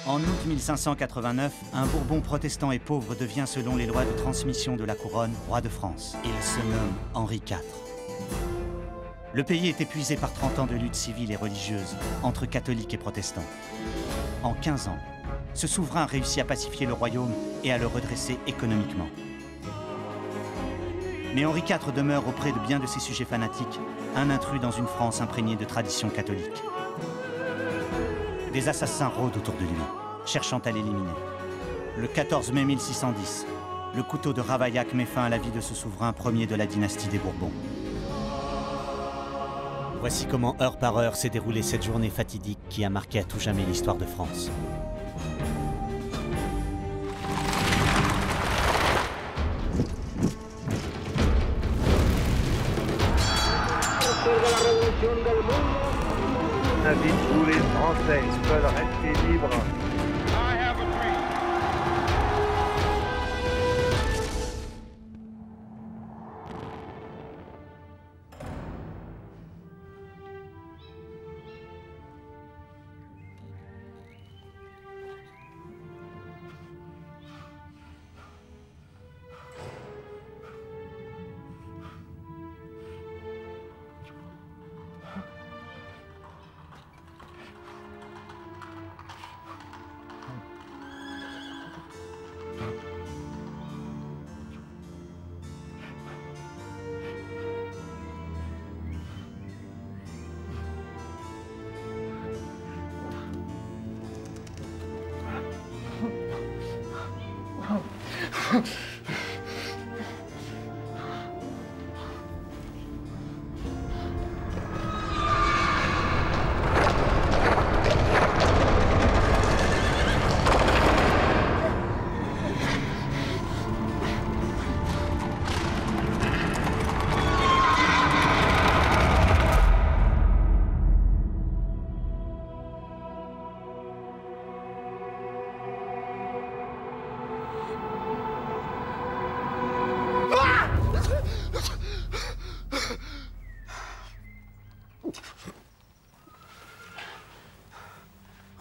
En août 1589, un Bourbon protestant et pauvre devient, selon les lois de transmission de la couronne, roi de France. Il se nomme Henri IV. Le pays est épuisé par 30 ans de lutte civile et religieuse entre catholiques et protestants. En 15 ans, ce souverain réussit à pacifier le royaume et à le redresser économiquement. Mais Henri IV demeure auprès de bien de ses sujets fanatiques, un intrus dans une France imprégnée de traditions catholiques. Des assassins rôdent autour de lui, cherchant à l'éliminer. Le 14 mai 1610, le couteau de Ravaillac met fin à la vie de ce souverain premier de la dynastie des Bourbons. Voici comment, heure par heure, s'est déroulée cette journée fatidique qui a marqué à tout jamais l'histoire de France. La vie où les Françaises peuvent rester libres.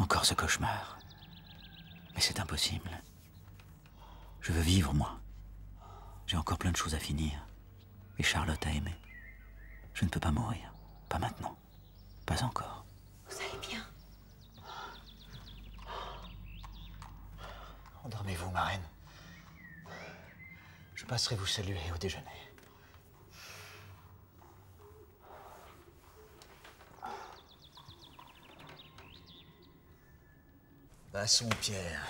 Encore ce cauchemar. Mais c'est impossible. Je veux vivre, moi. J'ai encore plein de choses à finir. Et Charlotte a aimé. Je ne peux pas mourir. Pas maintenant. Pas encore. Vous allez bien? Endormez-vous, marraine. Je passerai vous saluer au déjeuner. Passons, Pierre.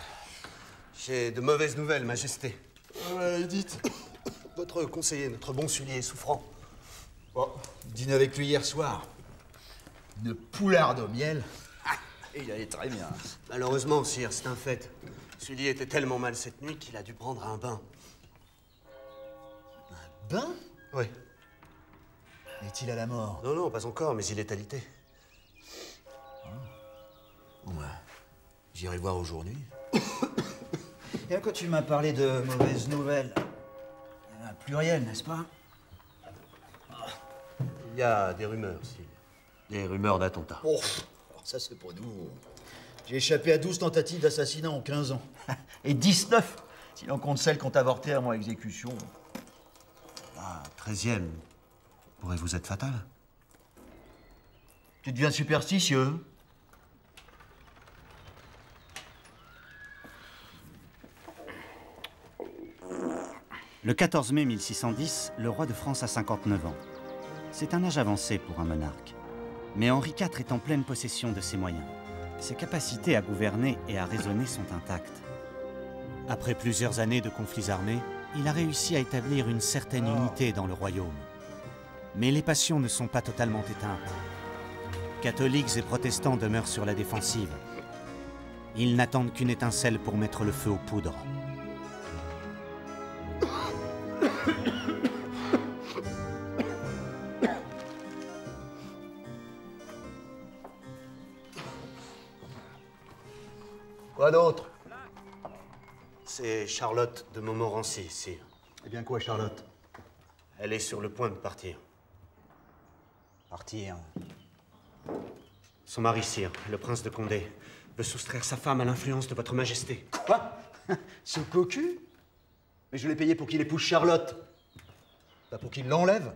J'ai de mauvaises nouvelles, Majesté. Dites. Votre conseiller, notre bon Sully, est souffrant. Bon, dîner avec lui hier soir. Une poularde au miel. Ah, il allait très bien. Malheureusement, sire, c'est un fait. Sully était tellement mal cette nuit qu'il a dû prendre un bain. Un bain? Oui. Est-il à la mort? Non, non, pas encore, mais il est alité. Bon, bah, j'irai voir aujourd'hui. Et quand tu m'as parlé de mauvaises nouvelles, il y en a un pluriel, n'est-ce pas? Il y a des rumeurs, sire. Des rumeurs d'attentat. Oh, ça c'est pour nous. J'ai échappé à 12 tentatives d'assassinat en 15 ans. Et 19, si l'on compte celles qui ont avorté à mon exécution. La 13e pourrait vous être fatale. Tu deviens superstitieux. Le 14 mai 1610, le roi de France a 59 ans. C'est un âge avancé pour un monarque. Mais Henri IV est en pleine possession de ses moyens. Ses capacités à gouverner et à raisonner sont intactes. Après plusieurs années de conflits armés, il a réussi à établir une certaine unité dans le royaume. Mais les passions ne sont pas totalement éteintes. Catholiques et protestants demeurent sur la défensive. Ils n'attendent qu'une étincelle pour mettre le feu aux poudres. Quoi d'autre? C'est Charlotte de Montmorency, sire. Eh bien quoi, Charlotte? Elle est sur le point de partir. Partir? Son mari, sire, le prince de Condé, veut soustraire sa femme à l'influence de votre majesté. Quoi? Ce cocu? Mais je l'ai payé pour qu'il épouse Charlotte. Pas pour qu'il l'enlève.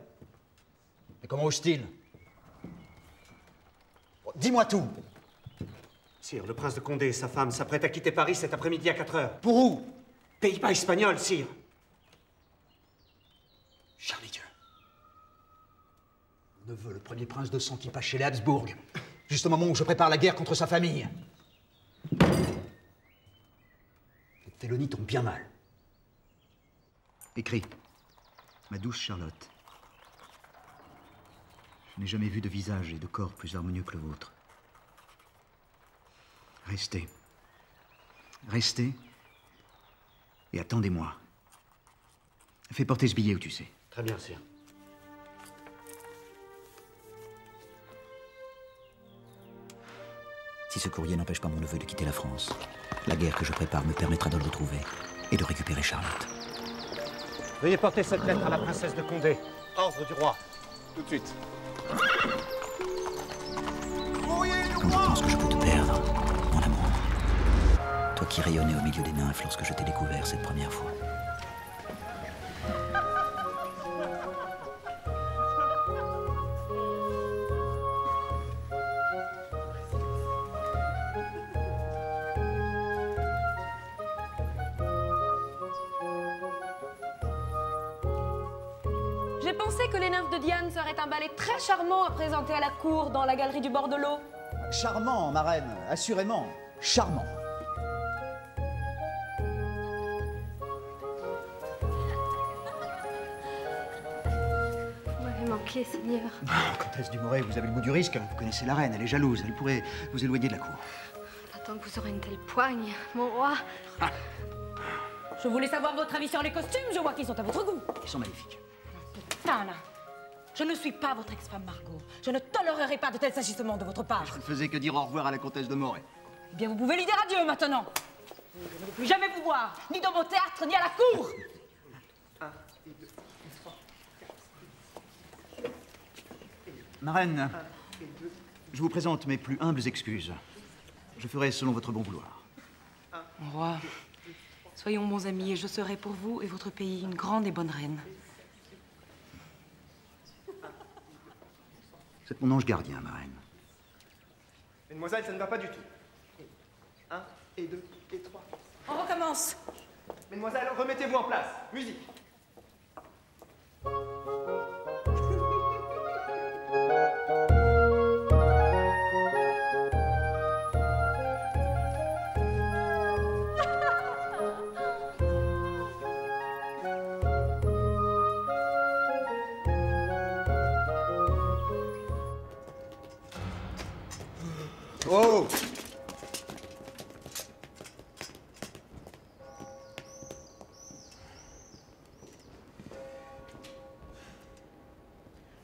Mais comment ose-t-il? Bon, dis-moi tout. Sire, le prince de Condé et sa femme s'apprêtent à quitter Paris cet après-midi à 4 heures. Pour où? Pays-Bas espagnol, sire. Charlie Dieu. Mon neveu, le premier prince de sang qui passe chez les Habsbourg. Juste au moment où je prépare la guerre contre sa famille. Cette félonie tombe bien mal. Écris. Ma douce Charlotte. Je n'ai jamais vu de visage et de corps plus harmonieux que le vôtre. Restez. Restez. Et attendez-moi. Fais porter ce billet où tu sais. Très bien, sire. Si ce courrier n'empêche pas mon neveu de quitter la France, la guerre que je prépare me permettra de le retrouver et de récupérer Charlotte. Veuillez porter cette lettre à la princesse de Condé. Ordre du roi. Tout de suite. Quand je pense que je peux te perdre, mon amour. Toi qui rayonnais au milieu des nymphes lorsque je t'ai découvert cette première fois. J'ai pensé que les nymphes de Diane seraient un ballet très charmant à présenter à la cour dans la galerie du bord de l'eau. Charmant, marraine, assurément. Charmant. Vous m'avez manqué, Seigneur. Comtesse du Moret, vous avez le goût du risque. Vous connaissez la reine, elle est jalouse. Elle pourrait vous éloigner de la cour. Attends que vous aurez une telle poigne, mon roi. Je voulais savoir votre avis sur les costumes. Je vois qu'ils sont à votre goût. Ils sont magnifiques. Putain, là. Je ne suis pas votre ex-femme Margot. Je ne tolérerai pas de tels agissements de votre part. Je ne faisais que dire au revoir à la comtesse de Moret. Eh bien, vous pouvez lui dire adieu maintenant. Je ne veux plus jamais vous voir, ni dans mon théâtre, ni à la cour. Marraine, je vous présente mes plus humbles excuses. Je ferai selon votre bon vouloir. Mon roi, soyons bons amis et je serai pour vous et votre pays une grande et bonne reine. C'est mon ange gardien, marraine. Mesdemoiselles, ça ne va pas du tout. 1, et 2, et 3. On recommence. Mesdemoiselles, remettez-vous en place. Musique. Oh!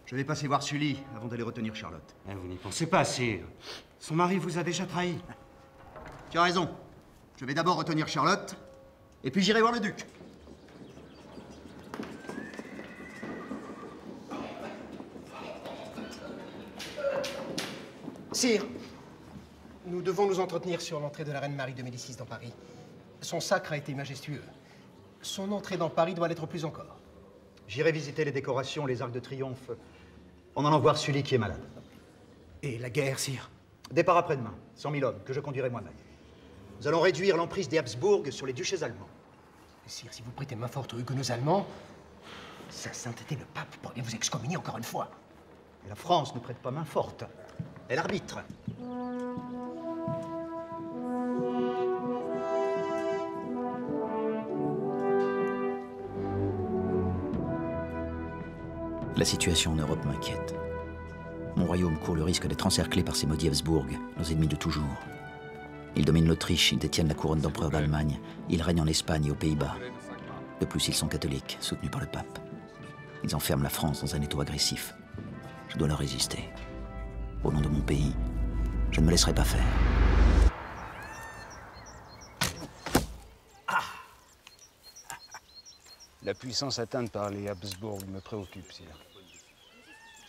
Je vais passer voir Sully avant d'aller retenir Charlotte. Vous n'y pensez pas, sire. Son mari vous a déjà trahi. Tu as raison. Je vais d'abord retenir Charlotte, et puis j'irai voir le duc. Sire, nous devons nous entretenir sur l'entrée de la reine Marie de Médicis dans Paris. Son sacre a été majestueux. Son entrée dans Paris doit l'être plus encore. J'irai visiter les décorations, les arcs de triomphe, en allant voir Sully qui est malade. Et la guerre, sire? Départ après-demain, 100 000 hommes, que je conduirai moi-même. Nous allons réduire l'emprise des Habsbourg sur les duchés allemands. Sire, si vous prêtez main forte aux huguenots allemands, sa sainteté le pape pourrait vous excommunier encore une fois. Et la France ne prête pas main forte. Elle arbitre. La situation en Europe m'inquiète. Mon royaume court le risque d'être encerclé par ces maudits Habsbourg, nos ennemis de toujours. Ils dominent l'Autriche, ils détiennent la couronne d'empereur d'Allemagne, ils règnent en Espagne et aux Pays-Bas. De plus, ils sont catholiques, soutenus par le pape. Ils enferment la France dans un étau agressif. Je dois leur résister. Au nom de mon pays, je ne me laisserai pas faire. La puissance atteinte par les Habsbourg me préoccupe, sire.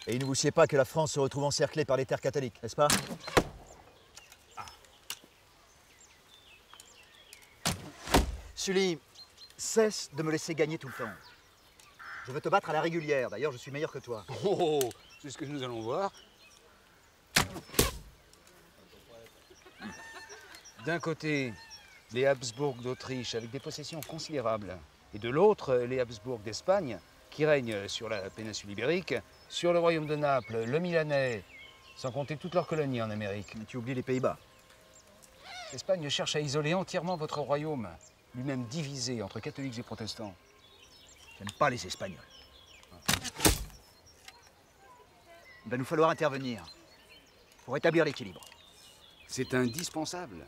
Et il ne vous sied pas que la France se retrouve encerclée par les terres catholiques, n'est-ce pas? Sully, cesse de me laisser gagner tout le temps. Je veux te battre à la régulière. D'ailleurs, je suis meilleur que toi. Oh, c'est ce que nous allons voir. D'un côté, les Habsbourg d'Autriche avec des possessions considérables. Et de l'autre, les Habsbourg d'Espagne qui règnent sur la péninsule ibérique, sur le royaume de Naples, le Milanais, sans compter toutes leurs colonies en Amérique. Mais tu oublies les Pays-Bas. L'Espagne cherche à isoler entièrement votre royaume, lui-même divisé entre catholiques et protestants. J'aime pas les Espagnols. Il va nous falloir intervenir pour rétablir l'équilibre. C'est indispensable.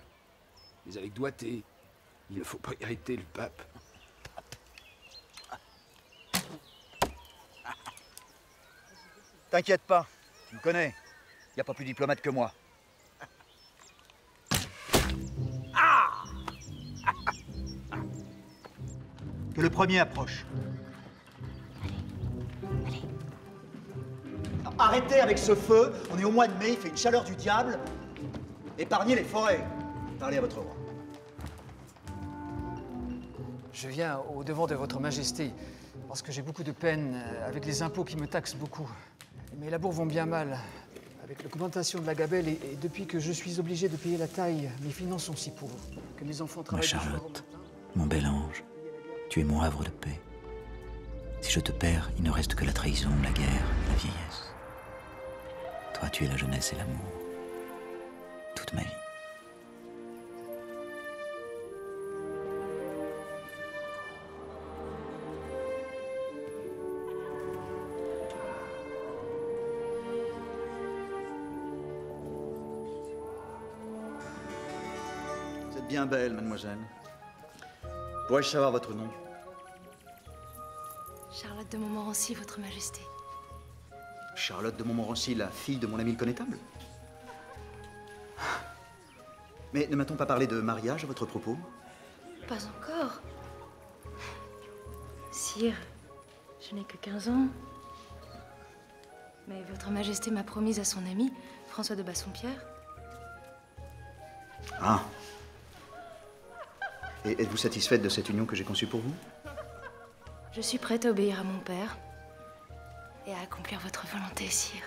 Mais avec doigté, il ne faut pas irriter le pape. T'inquiète pas, tu me connais. Il n'y a pas plus diplomate que moi. Que le premier approche. Allez. Arrêtez avec ce feu. On est au mois de mai, il fait une chaleur du diable. Épargnez les forêts. Parlez à votre roi. Je viens au-devant de votre majesté parce que j'ai beaucoup de peine avec les impôts qui me taxent beaucoup. Mes labours vont bien mal avec l'augmentation de la gabelle et depuis que je suis obligé de payer la taille, mes finances sont si pauvres que mes enfants travaillent... Ma Charlotte, mon bel ange, tu es mon havre de paix. Si je te perds, il ne reste que la trahison, la guerre et la vieillesse. Toi, tu es la jeunesse et l'amour. Toute ma vie. Vous êtes bien belle, mademoiselle. Pourrais-je savoir votre nom? Charlotte de Montmorency, votre majesté. Charlotte de Montmorency, la fille de mon ami le connétable? Mais ne m'a-t-on pas parlé de mariage à votre propos? Pas encore. Sire, je n'ai que 15 ans. Mais votre majesté m'a promise à son ami, François de Bassompierre. Ah. Et êtes-vous satisfaite de cette union que j'ai conçue pour vous? Je suis prête à obéir à mon père et à accomplir votre volonté, sire.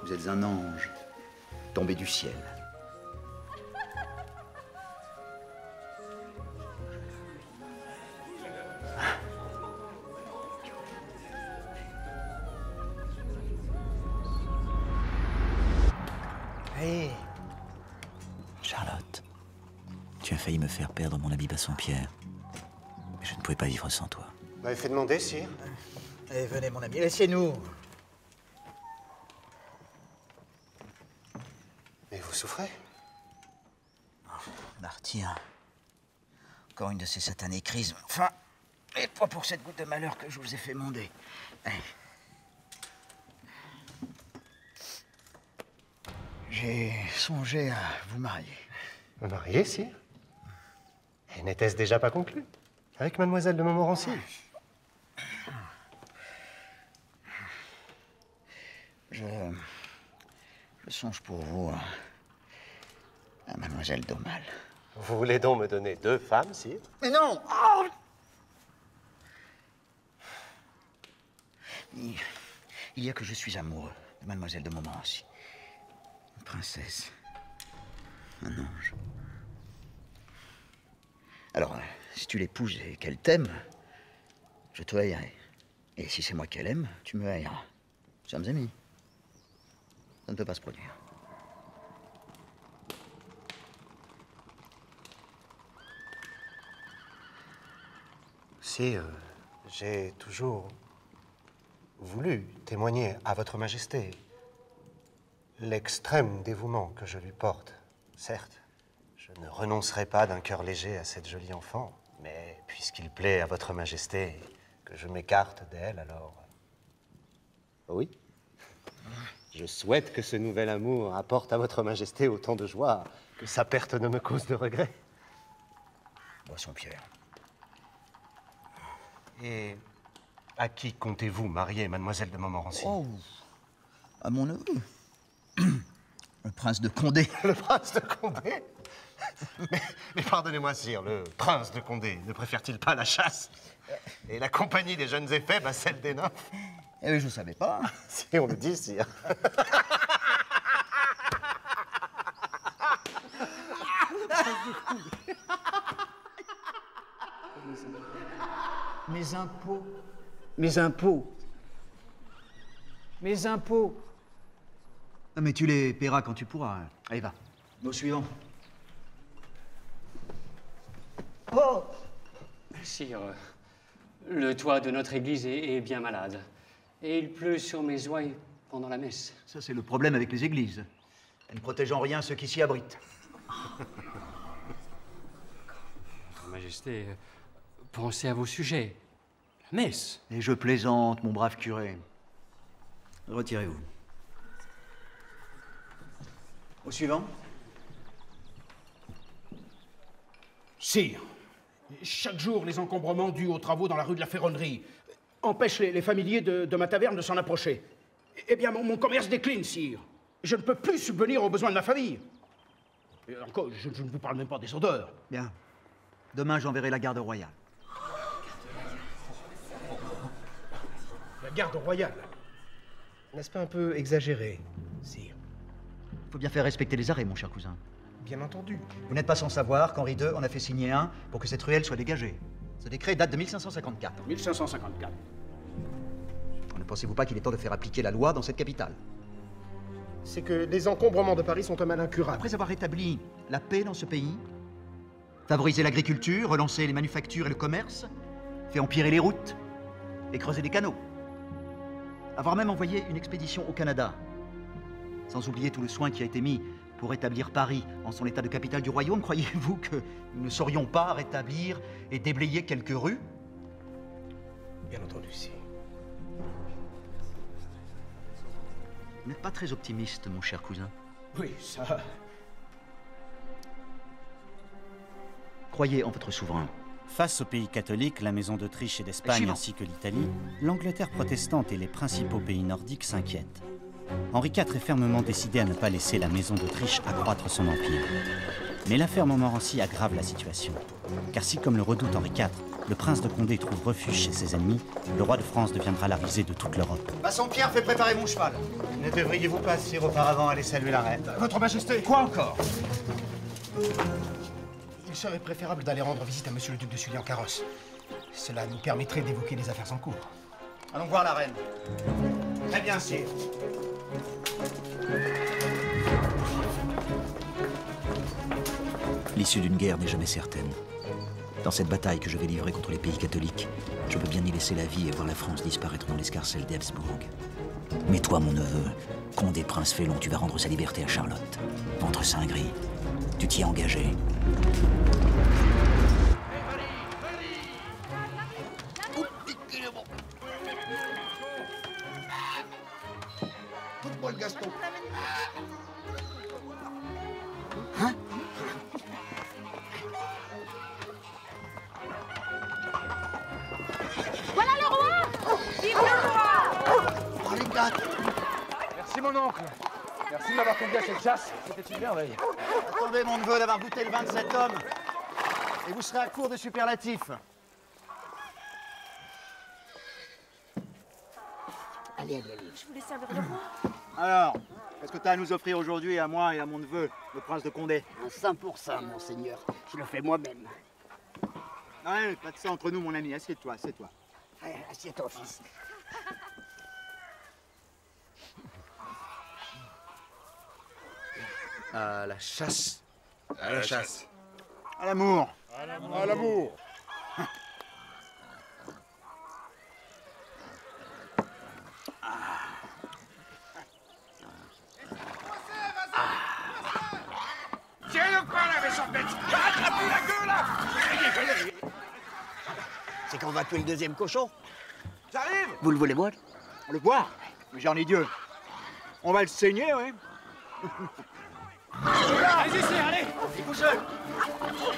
Vous êtes un ange tombé du ciel. Hey. Charlotte, tu as failli me faire perdre mon ami Bassompierre. Mais je ne pouvais pas vivre sans toi. Vous m'avez fait demander, sire. Allez, venez, mon ami, laissez-nous. Mais vous souffrez? Martyr. Encore une de ces satanées crises. Enfin, et pas pour cette goutte de malheur que je vous ai fait monder. Allez. J'ai songé à vous marier. Me marier, sire? Et n'était-ce déjà pas conclu? Avec mademoiselle de Montmorency? Je songe pour vous à mademoiselle d'Aumale. Vous voulez donc me donner 2 femmes, sire? Mais non! Oh! Il y a que je suis amoureux de mademoiselle de Montmorency. Une princesse. Un ange. Alors, si tu l'épouses et qu'elle t'aime, je te haïrai. Et si c'est moi qu'elle aime, tu me haïras. Nous sommes amis. Ça ne peut pas se produire. Sire, j'ai toujours voulu témoigner à votre majesté l'extrême dévouement que je lui porte. Certes, je ne renoncerai pas d'un cœur léger à cette jolie enfant, mais puisqu'il plaît à votre majesté que je m'écarte d'elle, alors... Oui. Je souhaite que ce nouvel amour apporte à votre majesté autant de joie que sa perte ne me cause de regret. Bassompierre. Et à qui comptez-vous marier mademoiselle de Montmorency? Oh, à mon neveu. Le prince de Condé. Le prince de Condé? Mais pardonnez-moi, sire, le prince de Condé ne préfère-t-il pas la chasse et la compagnie des jeunes et faibles à celle des nymphes? Eh oui, je ne savais pas. Si on le dit, sire. Mes impôts. Mes impôts. Mes impôts. Non, mais tu les paieras quand tu pourras. Allez, va. Au suivant. Oh! Sire, le toit de notre église est bien malade. Et il pleut sur mes ouailles pendant la messe. Ça, c'est le problème avec les églises. Elles ne protègent en rien ceux qui s'y abritent. Votre Majesté, pensez à vos sujets. La messe. Et je plaisante, mon brave curé. Retirez-vous. Au suivant. Sire, chaque jour, les encombrements dus aux travaux dans la rue de la Ferronnerie empêchent les familiers de ma taverne de s'en approcher. Eh bien, mon commerce décline, sire. Je ne peux plus subvenir aux besoins de ma famille. Et encore, je ne vous parle même pas des odeurs. Bien. Demain, j'enverrai la garde royale. La garde royale? N'est-ce pas un peu exagéré, sire? Il faut bien faire respecter les arrêts, mon cher cousin. Bien entendu. Vous n'êtes pas sans savoir qu'Henri II en a fait signer un pour que cette ruelle soit dégagée. Ce décret date de 1554. 1554. Ne pensez-vous pas qu'il est temps de faire appliquer la loi dans cette capitale? C'est que les encombrements de Paris sont un mal incurable. Après avoir rétabli la paix dans ce pays, favorisé l'agriculture, relancé les manufactures et le commerce, fait empirer les routes et creuser des canaux, avoir même envoyé une expédition au Canada, sans oublier tout le soin qui a été mis pour rétablir Paris en son état de capitale du royaume, croyez-vous que nous ne saurions pas rétablir et déblayer quelques rues? Bien entendu, si. Vous n'êtes pas très optimiste, mon cher cousin. Oui, ça... Croyez en votre souverain. Face aux pays catholiques, la Maison d'Autriche et d'Espagne ainsi que l'Italie, l'Angleterre protestante et les principaux pays nordiques s'inquiètent. Henri IV est fermement décidé à ne pas laisser la Maison d'Autriche accroître son empire. Mais l'affaire Montmorency aggrave la situation. Car si, comme le redoute Henri IV, le prince de Condé trouve refuge chez ses ennemis, le roi de France deviendra la risée de toute l'Europe. Bassompierre fait préparer mon cheval. Ne devriez-vous pas, sire, auparavant aller saluer la reine? Votre Majesté, quoi encore? Il serait préférable d'aller rendre visite à monsieur le duc de Sully en carrosse. Cela nous permettrait d'évoquer les affaires en cours. Allons voir la reine. Très bien, sire. L'issue d'une guerre n'est jamais certaine. Dans cette bataille que je vais livrer contre les pays catholiques, je peux bien y laisser la vie et voir la France disparaître dans l'escarcelle des Habsbourg. Mais toi, mon neveu, Condé prince félon, tu vas rendre sa liberté à Charlotte. Ventre saint gris, tu t'y es engagé. Football, Gaston. Hein? Voilà le roi! Vive le roi! Oh, les gars! Merci, mon oncle. Merci de m'avoir conduit à cette chasse. C'était une merveille. Attendez, mon neveu, d'avoir goûté le vin de cet homme. Et vous serez à court de superlatifs. Allez, allez, allez. Je voulais servir le roi. Alors, qu'est-ce que tu as à nous offrir aujourd'hui, à moi et à mon neveu, le prince de Condé? Un 100%, monseigneur. Je le fais moi-même. Ouais, pas de ça entre nous, mon ami. Assieds-toi, assieds-toi. Allez, assieds-toi, fils. À la chasse. À la chasse. À l'amour. À l'amour. Tiens-le pas, la méchante bête! Attrape-lui la gueule, là! C'est qu'on va tuer le deuxième cochon. J'arrive! Vous le voulez boire? On le boit? Mais j'en ai Dieu. On va le saigner, ouais. Allez-y, sire, allez! Il tout seul.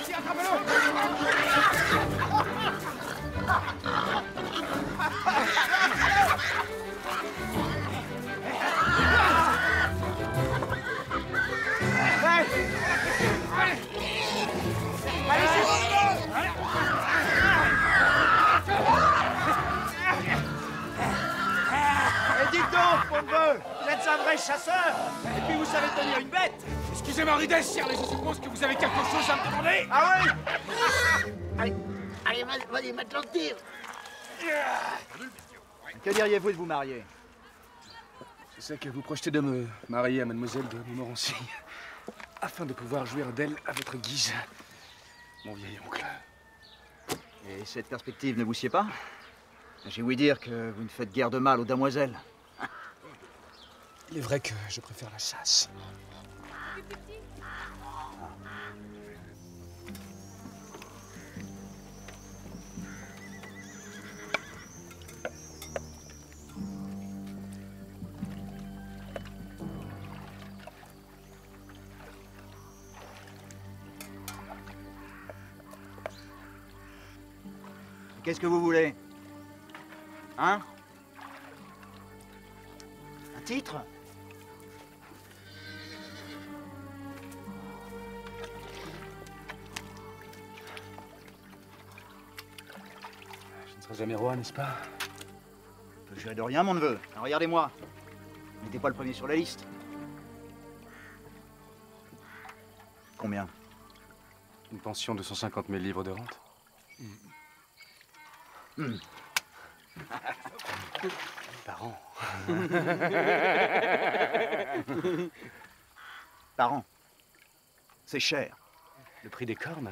Ici, attrape-le! feu! Vous êtes un vrai chasseur! Et puis vous savez tenir une bête! Excusez-moi, Ridel, sire, mais je suppose que vous avez quelque chose à me demander? Ah oui! Allez, vas-y, maintenant tire. Que diriez-vous de vous marier? Je sais que vous projetez de me marier à mademoiselle de Montmorency, afin de pouvoir jouir d'elle à votre guise, mon vieil oncle. Et cette perspective ne vous sied pas? J'ai ouï dire que vous ne faites guère de mal aux damoiselles. Il est vrai que je préfère la chasse. Qu'est-ce que vous voulez? Hein? Un titre? Je ne serai jamais roi, n'est-ce pas? Je peux jurer de rien, mon neveu. Alors, regardez-moi. Vous n'étiez pas le premier sur la liste. Combien? Une pension de 150 000 livres de rente. Par an. Par an. C'est cher. Le prix des cornes.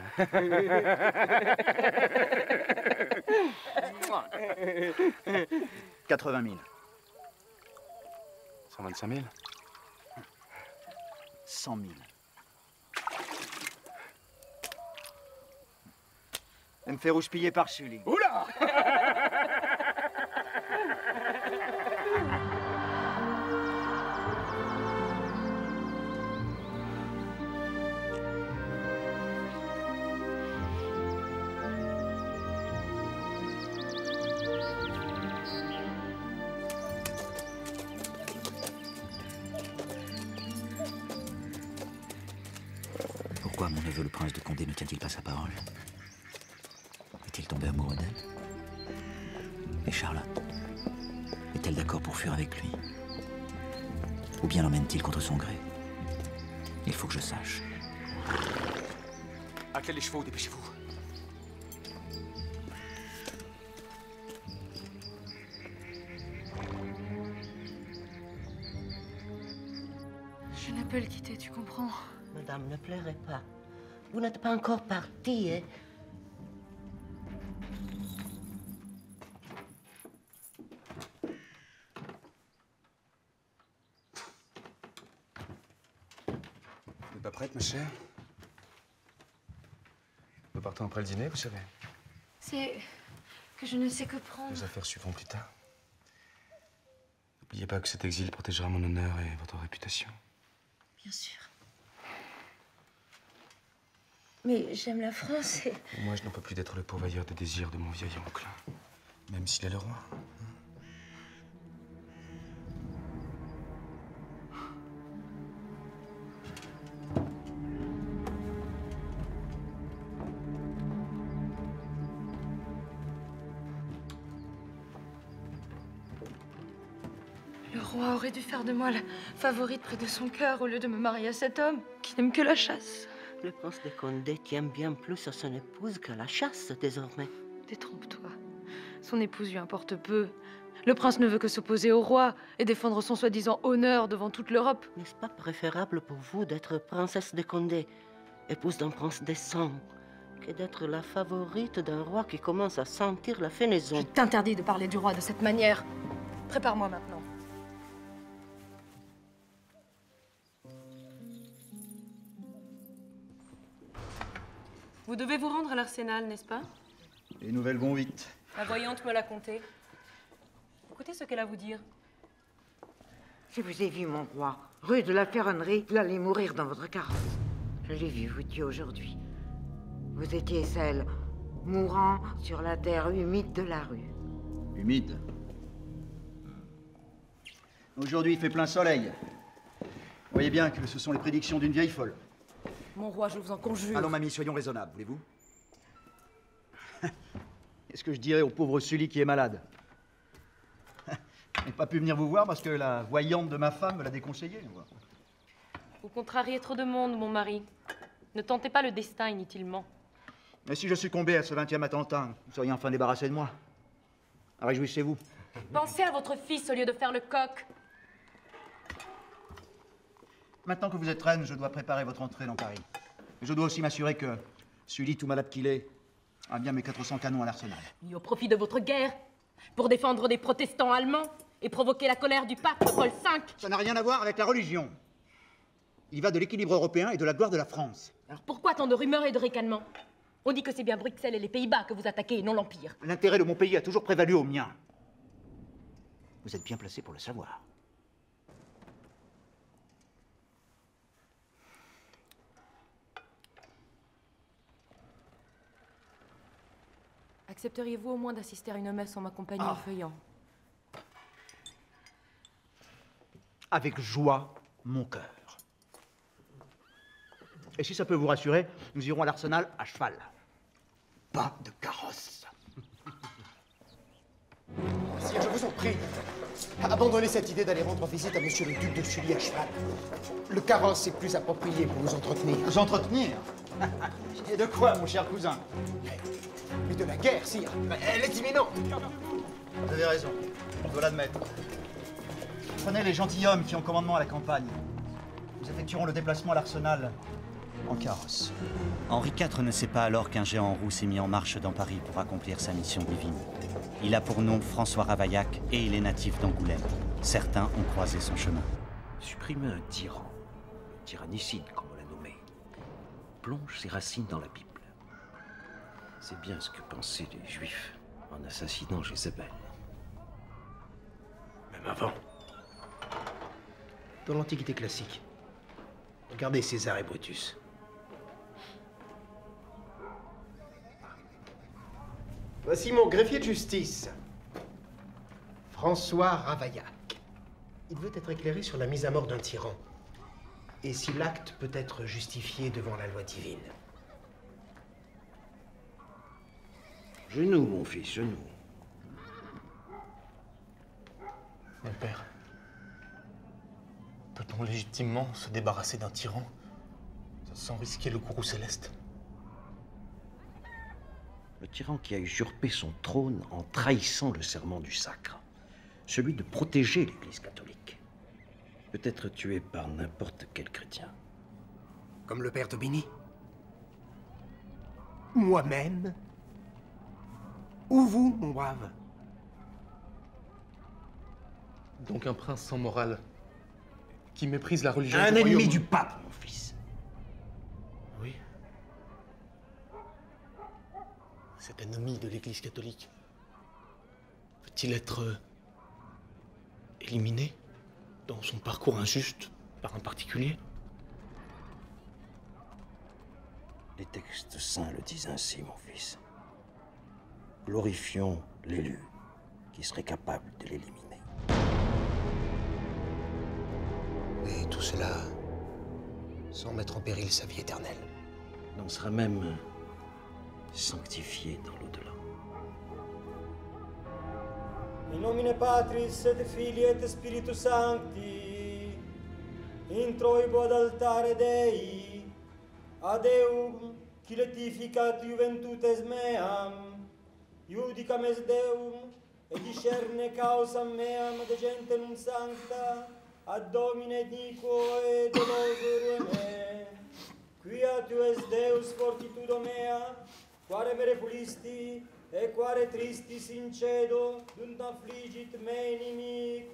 80 000. 125 000. 100 000. Elle me fait rouspiller par Sully. Oula! Pourquoi mon neveu le prince de Condé ne tient-il pas sa parole? Est-il tombé amoureux d'elle? Et Charlotte? Est-elle d'accord pour fuir avec lui? Ou bien l'emmène-t-il contre son gré? Il faut que je sache. Attelez les chevaux, dépêchez-vous. Je ne peux le quitter, tu comprends? Madame, ne pleurez pas. Vous n'êtes pas encore partie, hein? Vous n'êtes pas prête, ma chère? Nous partons après le dîner, vous savez. C'est que je ne sais que prendre. Les affaires suivront plus tard. N'oubliez pas que cet exil protégera mon honneur et votre réputation. Bien sûr. Mais j'aime la France et... Moi, je n'en peux plus d'être le pourvoyeur des désirs de mon vieil oncle. Même s'il est le roi. Le roi aurait dû faire de moi la favorite près de son cœur au lieu de me marier à cet homme qui n'aime que la chasse. Le prince de Condé tient bien plus à son épouse qu'à la chasse, désormais. Détrompe-toi. Son épouse lui importe peu. Le prince ne veut que s'opposer au roi et défendre son soi-disant honneur devant toute l'Europe. N'est-ce pas préférable pour vous d'être princesse de Condé, épouse d'un prince décent, que d'être la favorite d'un roi qui commence à sentir la fenaison? Je t'interdis de parler du roi de cette manière. Prépare-moi maintenant. Vous devez vous rendre à l'Arsenal, n'est-ce pas? Les nouvelles vont vite. La voyante me l'a conté. Écoutez ce qu'elle a à vous dire. Je vous ai vu, mon roi, rue de la Ferronnerie, vous allez mourir dans votre carrosse. Je l'ai vu vous tuer aujourd'hui. Vous étiez celle mourant sur la terre humide de la rue. Humide. Aujourd'hui, il fait plein soleil. Vous voyez bien que ce sont les prédictions d'une vieille folle. Mon roi, je vous en conjure. Allons, mamie, soyons raisonnables, voulez-vous? Qu'est-ce que je dirais au pauvre Sully qui est malade? Je n'ai pas pu venir vous voir parce que la voyante de ma femme me l'a déconseillé. Vous contrariez trop de monde, mon mari. Ne tentez pas le destin inutilement. Mais si je succombais à ce 20e attentat, vous seriez enfin débarrassé de moi. Réjouissez-vous. Pensez à votre fils au lieu de faire le coq. Maintenant que vous êtes reine, je dois préparer votre entrée dans Paris. Je dois aussi m'assurer que Sully, tout malade qu'il est, a bien mes 400 canons à l'arsenal. Mis au profit de votre guerre, pour défendre des protestants allemands et provoquer la colère du pape Paul V. Ça n'a rien à voir avec la religion. Il y va de l'équilibre européen et de la gloire de la France. Alors pourquoi tant de rumeurs et de ricanements? On dit que c'est bien Bruxelles et les Pays-Bas que vous attaquez et non l'Empire. L'intérêt de mon pays a toujours prévalu au mien. Vous êtes bien placé pour le savoir. Accepteriez-vous au moins d'assister à une messe en ma compagnie en feuillant? Avec joie, mon cœur. Et si ça peut vous rassurer, nous irons à l'Arsenal à cheval. Pas de carrosse. Sire, je vous en prie, abandonnez cette idée d'aller rendre visite à monsieur le duc de Sully à cheval. Le carrosse est plus approprié pour vous entretenir. Vous entretenir? Et de quoi, mon cher cousin? Mais de la guerre, sire. Elle est imminente. Vous avez raison, on doit l'admettre. Prenez les gentilshommes qui ont commandement à la campagne. Nous effectuerons le déplacement à l'Arsenal en carrosse. Henri IV ne sait pas alors qu'un géant roux s'est mis en marche dans Paris pour accomplir sa mission divine. Il a pour nom François Ravaillac et il est natif d'Angoulême. Certains ont croisé son chemin. Supprimer un tyran, un tyrannicide comme on l'a nommé, plonge ses racines dans la Bible. C'est bien ce que pensaient les Juifs en assassinant Jézabel. Même avant. Dans l'Antiquité classique, regardez César et Brutus. Voici mon greffier de justice, François Ravaillac. Il veut être éclairé sur la mise à mort d'un tyran et si l'acte peut être justifié devant la loi divine. Genoux, mon fils, genoux. Mon père, peut-on légitimement se débarrasser d'un tyran sans risquer le courroux céleste? Le tyran qui a usurpé son trône en trahissant le serment du sacre, celui de protéger l'Église catholique, peut être tué par n'importe quel chrétien. Comme le père Tobini? Moi-même? Ou vous, mon brave? Donc un prince sans morale, qui méprise la religion Un du ennemi royaume. du pape, mon fils. Oui. Cet ennemi de l'Église catholique peut-il être éliminé dans son parcours injuste par un particulier? Les textes saints le disent ainsi, mon fils. Glorifions l'élu qui serait capable de l'éliminer. Et tout cela sans mettre en péril sa vie éternelle. On sera même sanctifié dans l'au-delà. In nomine Patris et Filii et Spiritus Sancti, introibo ad altare Dei, ad Eum, qui letificat juventutes meam, iudicam es Deum, et discerne causam meam de gente non sancta, ad Domine dico et doloso me, quia tu es Deus fortitudo mea, quare me repulisti, e quare tristis incedo, dunt affligit me inimicus.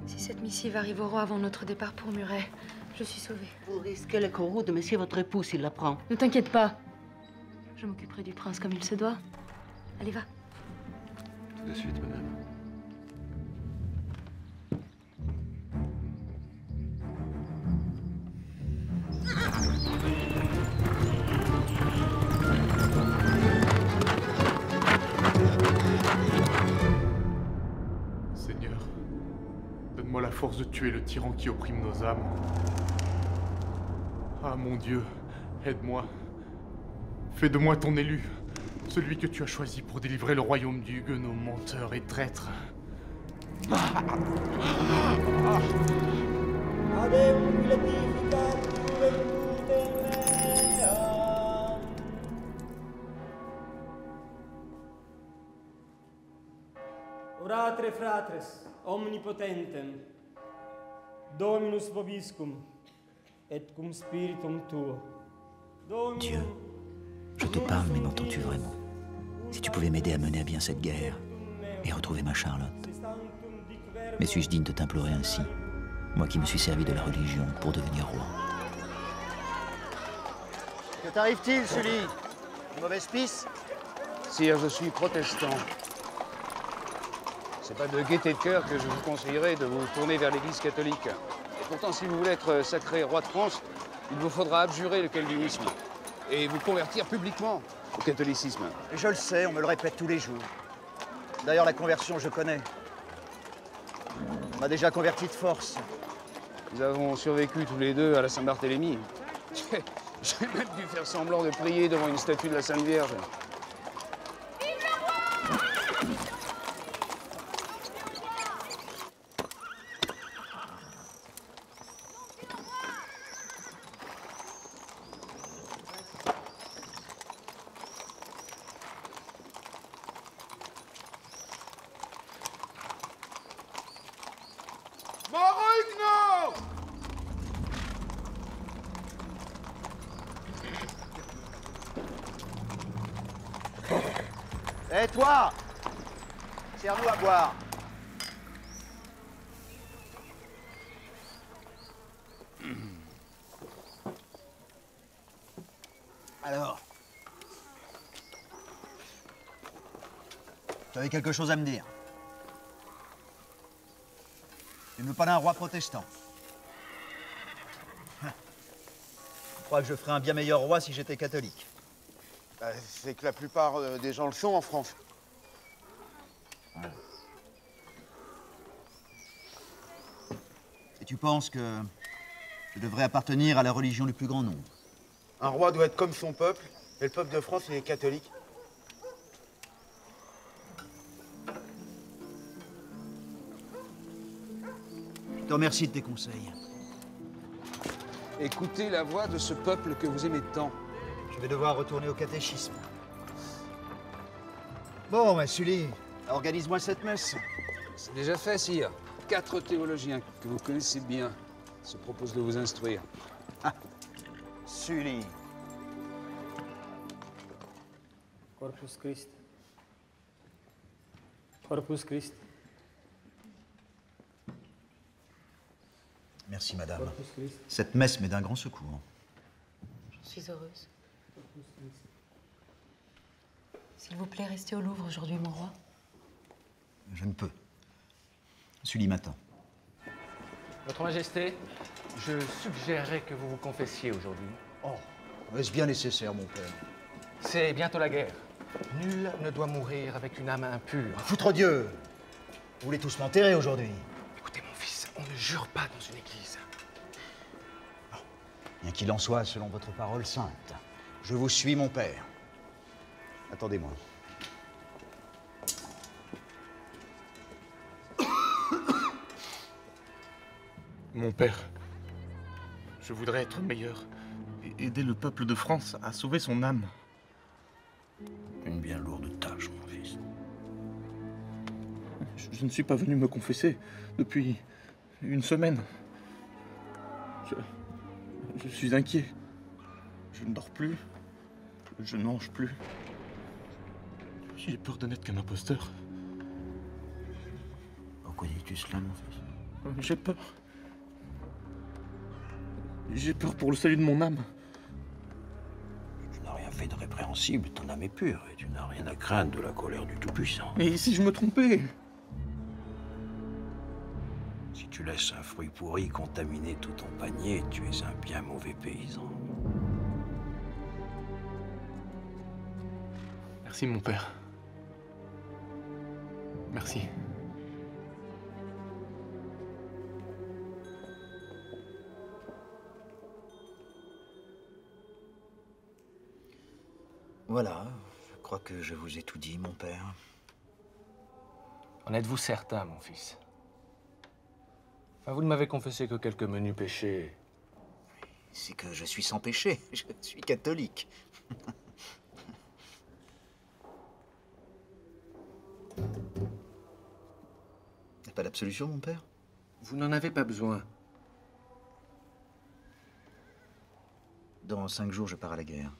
Si cette missive arrive au roi avant notre départ pour Muret, je suis sauvée. Vous risquez le courroux de monsieur votre époux s'il l'apprend. Ne t'inquiète pas. Je m'occuperai du prince comme il se doit. Allez, va. Tout de suite, madame. Seigneur, donne-moi la force de tuer le tyran qui opprime nos âmes. Ah mon Dieu, aide-moi. Fais de moi ton élu, Celui que tu as choisi pour délivrer le royaume du Huguenot, menteur et traître. Adeum qui letificat juventutem mea. Oratre fratres, omnipotentem, Dominus vobiscum, et cum spiritum tuo. Dieu, je te parle, mais m'entends-tu vraiment? Si tu pouvais m'aider à mener à bien cette guerre et retrouver ma Charlotte. Mais suis-je digne de t'implorer ainsi, moi qui me suis servi de la religion pour devenir roi? Que t'arrive-t-il, Sully? Une mauvaise pisse? Sire, je suis protestant. C'est pas de gaieté de cœur que je vous conseillerais de vous tourner vers l'Église catholique. Et pourtant, si vous voulez être sacré roi de France, il vous faudra abjurer le calvinisme et vous convertir publiquement au catholicisme. Je le sais, on me le répète tous les jours. D'ailleurs, la conversion, je connais. On m'a déjà converti de force. Nous avons survécu tous les deux à la Saint-Barthélemy. J'ai même dû faire semblant de prier devant une statue de la Sainte Vierge. Hé, toi! Sers-nous à boire. Alors? Tu avais quelque chose à me dire? Tu ne me parles d'un roi protestant. Je crois que je ferais un bien meilleur roi si j'étais catholique. C'est que la plupart des gens le sont en France. Ouais. Et tu penses que je devrais appartenir à la religion du plus grand nombre? Un roi doit être comme son peuple, et le peuple de France, il est catholique. Je te remercie de tes conseils. Écoutez la voix de ce peuple que vous aimez tant. Je vais devoir retourner au catéchisme. Bon, ben, Sully, organise-moi cette messe. C'est déjà fait, sire. 4 théologiens que vous connaissez bien se proposent de vous instruire. Ah, Sully. Corpus Christi. Corpus Christi. Merci, madame. Cette messe m'est d'un grand secours. Je suis heureuse. S'il vous plaît, restez au Louvre aujourd'hui, mon roi. Je ne peux. Sully m'attend. Votre Majesté, je suggérerais que vous vous confessiez aujourd'hui. Oh, est-ce bien nécessaire, mon père? C'est bientôt la guerre. Nul ne doit mourir avec une âme impure. Foutre Dieu! Vous voulez tous m'enterrer aujourd'hui? Écoutez, mon fils, on ne jure pas dans une église. Bien qu'il en soit, selon votre parole sainte, je vous suis, mon père. Attendez-moi. Mon père, je voudrais être meilleur et aider le peuple de France à sauver son âme. Une bien lourde tâche, mon fils. Je ne suis pas venu me confesser depuis une semaine. Je suis inquiet. Je ne dors plus. Je ne mange plus. J'ai peur de n'être qu'un imposteur. Pourquoi dis-tu cela, mon fils? J'ai peur. J'ai peur pour le salut de mon âme. Tu n'as rien fait de répréhensible, ton âme est pure, et tu n'as rien à craindre de la colère du Tout-Puissant. Et si je me trompais? Si tu laisses un fruit pourri contaminer tout ton panier, tu es un bien mauvais paysan. Merci, mon père. Merci. Voilà, je crois que je vous ai tout dit, mon père. En êtes-vous certain, mon fils? Enfin, vous ne m'avez confessé que quelques menus péchés. C'est que je suis sans péché. Je suis catholique. Il n'y a pas d'absolution, mon père? Vous n'en avez pas besoin. Dans 5 jours, je pars à la guerre.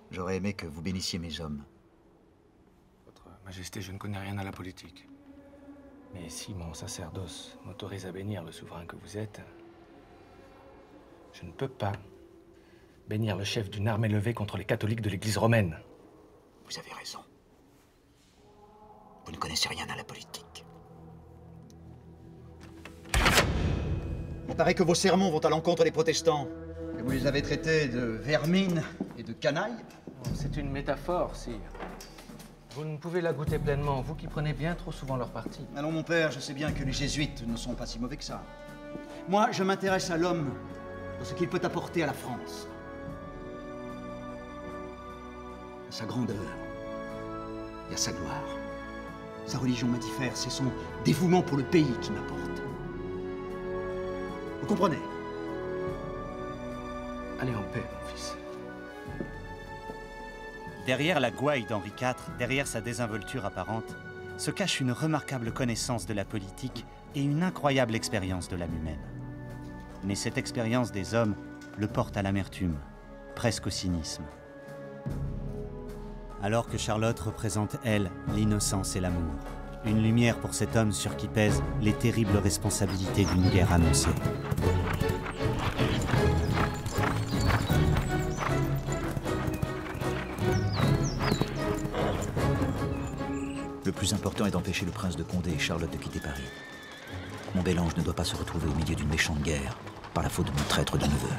J'aurais aimé que vous bénissiez mes hommes. Votre Majesté, je ne connais rien à la politique. Mais si mon sacerdoce m'autorise à bénir le souverain que vous êtes, je ne peux pas bénir le chef d'une armée levée contre les catholiques de l'Église romaine. Vous avez raison. Vous ne connaissez rien à la politique. Il paraît que vos sermons vont à l'encontre des protestants. Et vous les avez traités de vermine et de canailles. C'est une métaphore, sire. Vous ne pouvez la goûter pleinement, vous qui prenez bien trop souvent leur parti. Allons, mon père, je sais bien que les jésuites ne sont pas si mauvais que ça. Moi, je m'intéresse à l'homme, dans ce qu'il peut apporter à la France. À sa grandeur et à sa gloire. Sa religion m'indiffère, c'est son dévouement pour le pays qui m'importe. Vous comprenez? Allez en paix, mon fils. Derrière la gouaille d'Henri IV, derrière sa désinvolture apparente, se cache une remarquable connaissance de la politique et une incroyable expérience de l'âme humaine. Mais cette expérience des hommes le porte à l'amertume, presque au cynisme. Alors que Charlotte représente, elle, l'innocence et l'amour, une lumière pour cet homme sur qui pèsent les terribles responsabilités d'une guerre annoncée. Le plus important est d'empêcher le prince de Condé et Charlotte de quitter Paris. Mon bel ange ne doit pas se retrouver au milieu d'une méchante guerre par la faute de mon traître de neveu.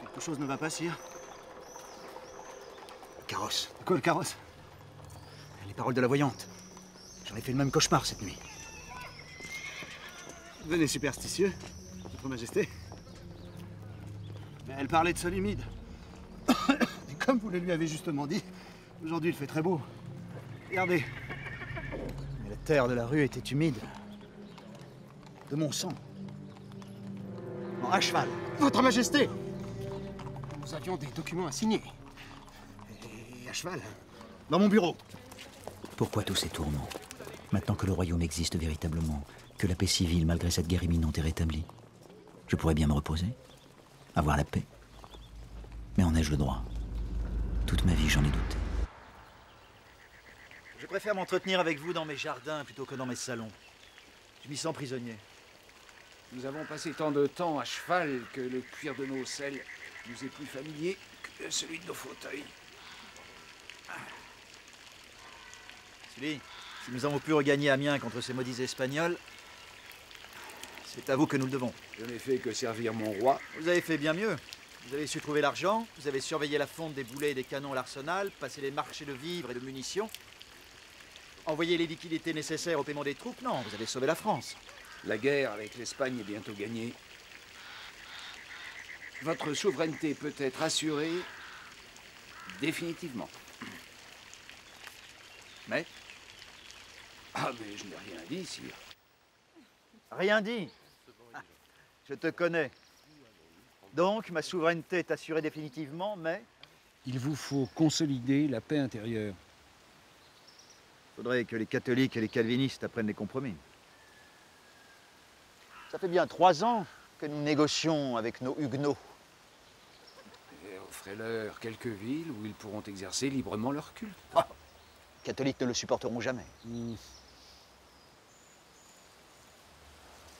Quelque chose ne va pas, sire. Le carrosse. Quoi, le carrosse? Les paroles de la voyante. J'en ai fait le même cauchemar cette nuit. Venez, superstitieux, Votre Majesté. Mais elle parlait de sol humide. Et comme vous le lui avez justement dit, aujourd'hui il fait très beau. Regardez. Mais la terre de la rue était humide. De mon sang. À cheval. Votre Majesté! Nous avions des documents à signer. Et à cheval. Dans mon bureau. Pourquoi tous ces tourments? Maintenant que le royaume existe véritablement, que la paix civile, malgré cette guerre imminente, est rétablie, je pourrais bien me reposer, avoir la paix. Mais en ai-je le droit? Toute ma vie, j'en ai douté. Je préfère m'entretenir avec vous dans mes jardins plutôt que dans mes salons. Je m'y sens prisonnier. Nous avons passé tant de temps à cheval que le cuir de nos selles nous est plus familier que celui de nos fauteuils. Sully, si nous avons pu regagner Amiens contre ces maudits Espagnols, c'est à vous que nous le devons. Je n'ai fait que servir mon roi. Vous avez fait bien mieux. Vous avez su trouver l'argent, vous avez surveillé la fonte des boulets et des canons à l'arsenal, passé les marchés de vivres et de munitions, envoyé les liquidités nécessaires au paiement des troupes. Non, vous avez sauvé la France. La guerre avec l'Espagne est bientôt gagnée. Votre souveraineté peut être assurée définitivement. Mais? Ah, mais je n'ai rien dit, sire. Rien dit? Ah, je te connais. Donc, ma souveraineté est assurée définitivement, mais... Il vous faut consolider la paix intérieure. Il faudrait que les catholiques et les calvinistes apprennent les compromis. Ça fait bien 3 ans que nous négocions avec nos huguenots. Offrez-leur quelques villes où ils pourront exercer librement leur culte. Oh, les catholiques ne le supporteront jamais.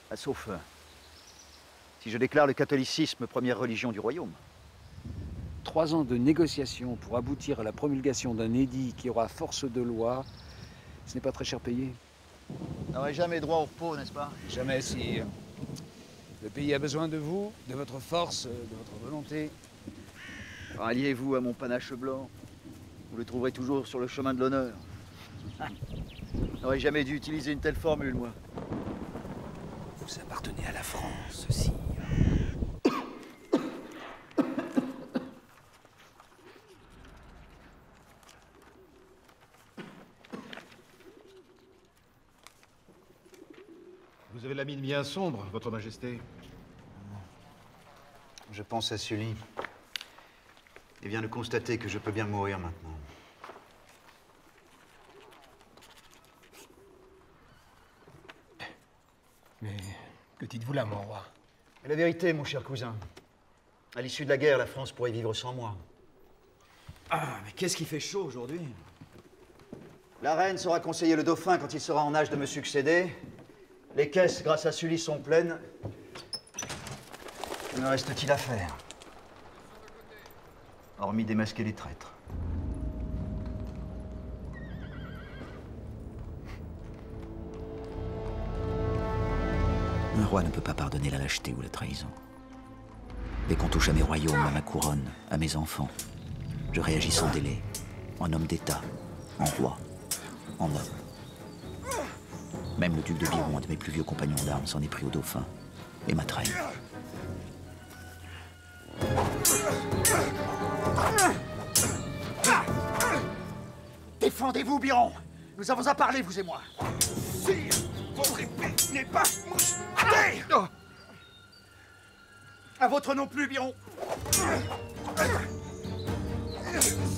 Ah, sauf si je déclare le catholicisme première religion du royaume. 3 ans de négociations pour aboutir à la promulgation d'un édit qui aura force de loi, ce n'est pas très cher payé. Vous n'aurez jamais droit au repos, n'est-ce pas? Jamais, sire. Le pays a besoin de vous, de votre force, de votre volonté. Ralliez-vous à mon panache blanc. Vous le trouverez toujours sur le chemin de l'honneur. Je n'aurais jamais dû utiliser une telle formule, moi. Vous appartenez à la France, sire. Vous avez la mine bien sombre, Votre Majesté. Je pense à Sully. Et viens de constater que je peux bien mourir maintenant. Mais que dites-vous là, mon roi? Et la vérité, mon cher cousin. À l'issue de la guerre, la France pourrait vivre sans moi. Ah, mais qu'est-ce qui fait chaud aujourd'hui? La reine saura conseiller le dauphin quand il sera en âge de me succéder. Les caisses, grâce à Sully, sont pleines. Que me reste-t-il à faire? Hormis démasquer les traîtres. Un roi ne peut pas pardonner la lâcheté ou la trahison. Dès qu'on touche à mes royaumes, à ma couronne, à mes enfants, je réagis sans délai, en homme d'État, en roi, en homme. Même le duc de Biron, un de mes plus vieux compagnons d'armes, s'en est pris au dauphin et m'a trahi. Défendez-vous, Biron. Nous avons à parler, vous et moi. Sire, votre épée n'est pas mouchetée. À votre non plus, Biron.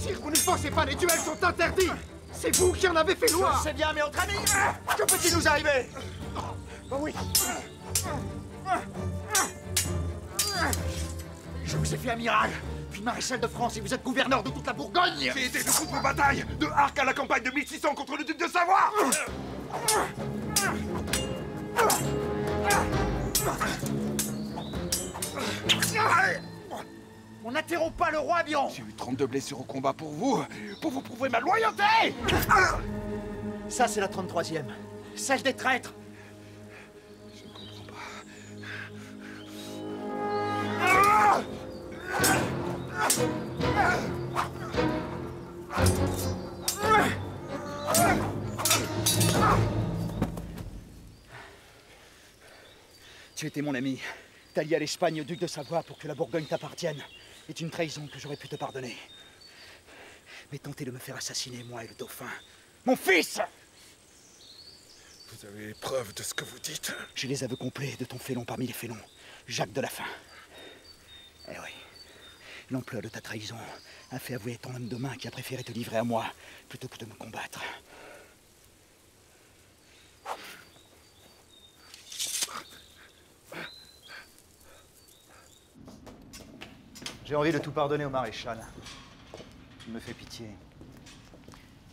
Sire, vous ne pensez pas, les duels sont interdits. C'est vous qui en avez fait loi. Je sais bien, mais entre amis, que peut-il nous arriver? Oh oui. Je vous ai fait amiral, puis maréchal de France, et vous êtes gouverneur de toute la Bourgogne. J'ai été de toutes vos batailles, de Arques à la campagne de 1600 contre le duc de Savoie. On n'interrompt pas le roi, Biron. J'ai eu 32 blessures au combat pour vous prouver ma loyauté. Ça, c'est la 33e. Celle des traîtres. Je ne comprends pas. Tu étais mon ami. T'allier à l'Espagne au duc de Savoie pour que la Bourgogne t'appartienne est une trahison que j'aurais pu te pardonner. Mais tenter de me faire assassiner, moi et le dauphin, mon fils! Vous avez preuve de ce que vous dites? J'ai les aveux complets de ton félon parmi les félons, Jacques de la Fin. Eh oui, l'ampleur de ta trahison a fait avouer ton homme de main qui a préféré te livrer à moi plutôt que de me combattre. J'ai envie de tout pardonner au maréchal. Il me fait pitié.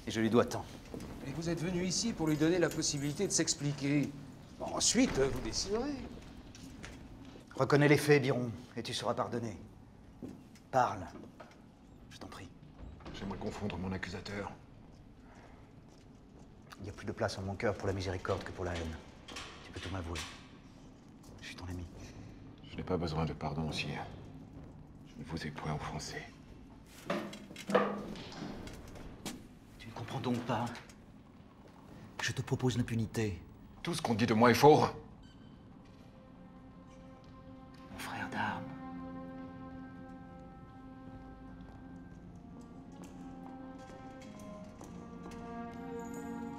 Et je lui dois tant. Et vous êtes venu ici pour lui donner la possibilité de s'expliquer. Bon, ensuite, vous déciderez. Reconnais les faits, Biron, et tu seras pardonné. Parle. Je t'en prie. J'aimerais confondre mon accusateur. Il y a plus de place en mon cœur pour la miséricorde que pour la haine. Tu peux tout m'avouer. Je suis ton ami. Je n'ai pas besoin de pardon, sire. Je ne vous ai point offensé. Tu ne comprends donc pas? Je te propose l'impunité. Tout ce qu'on dit de moi est faux. Mon frère d'armes.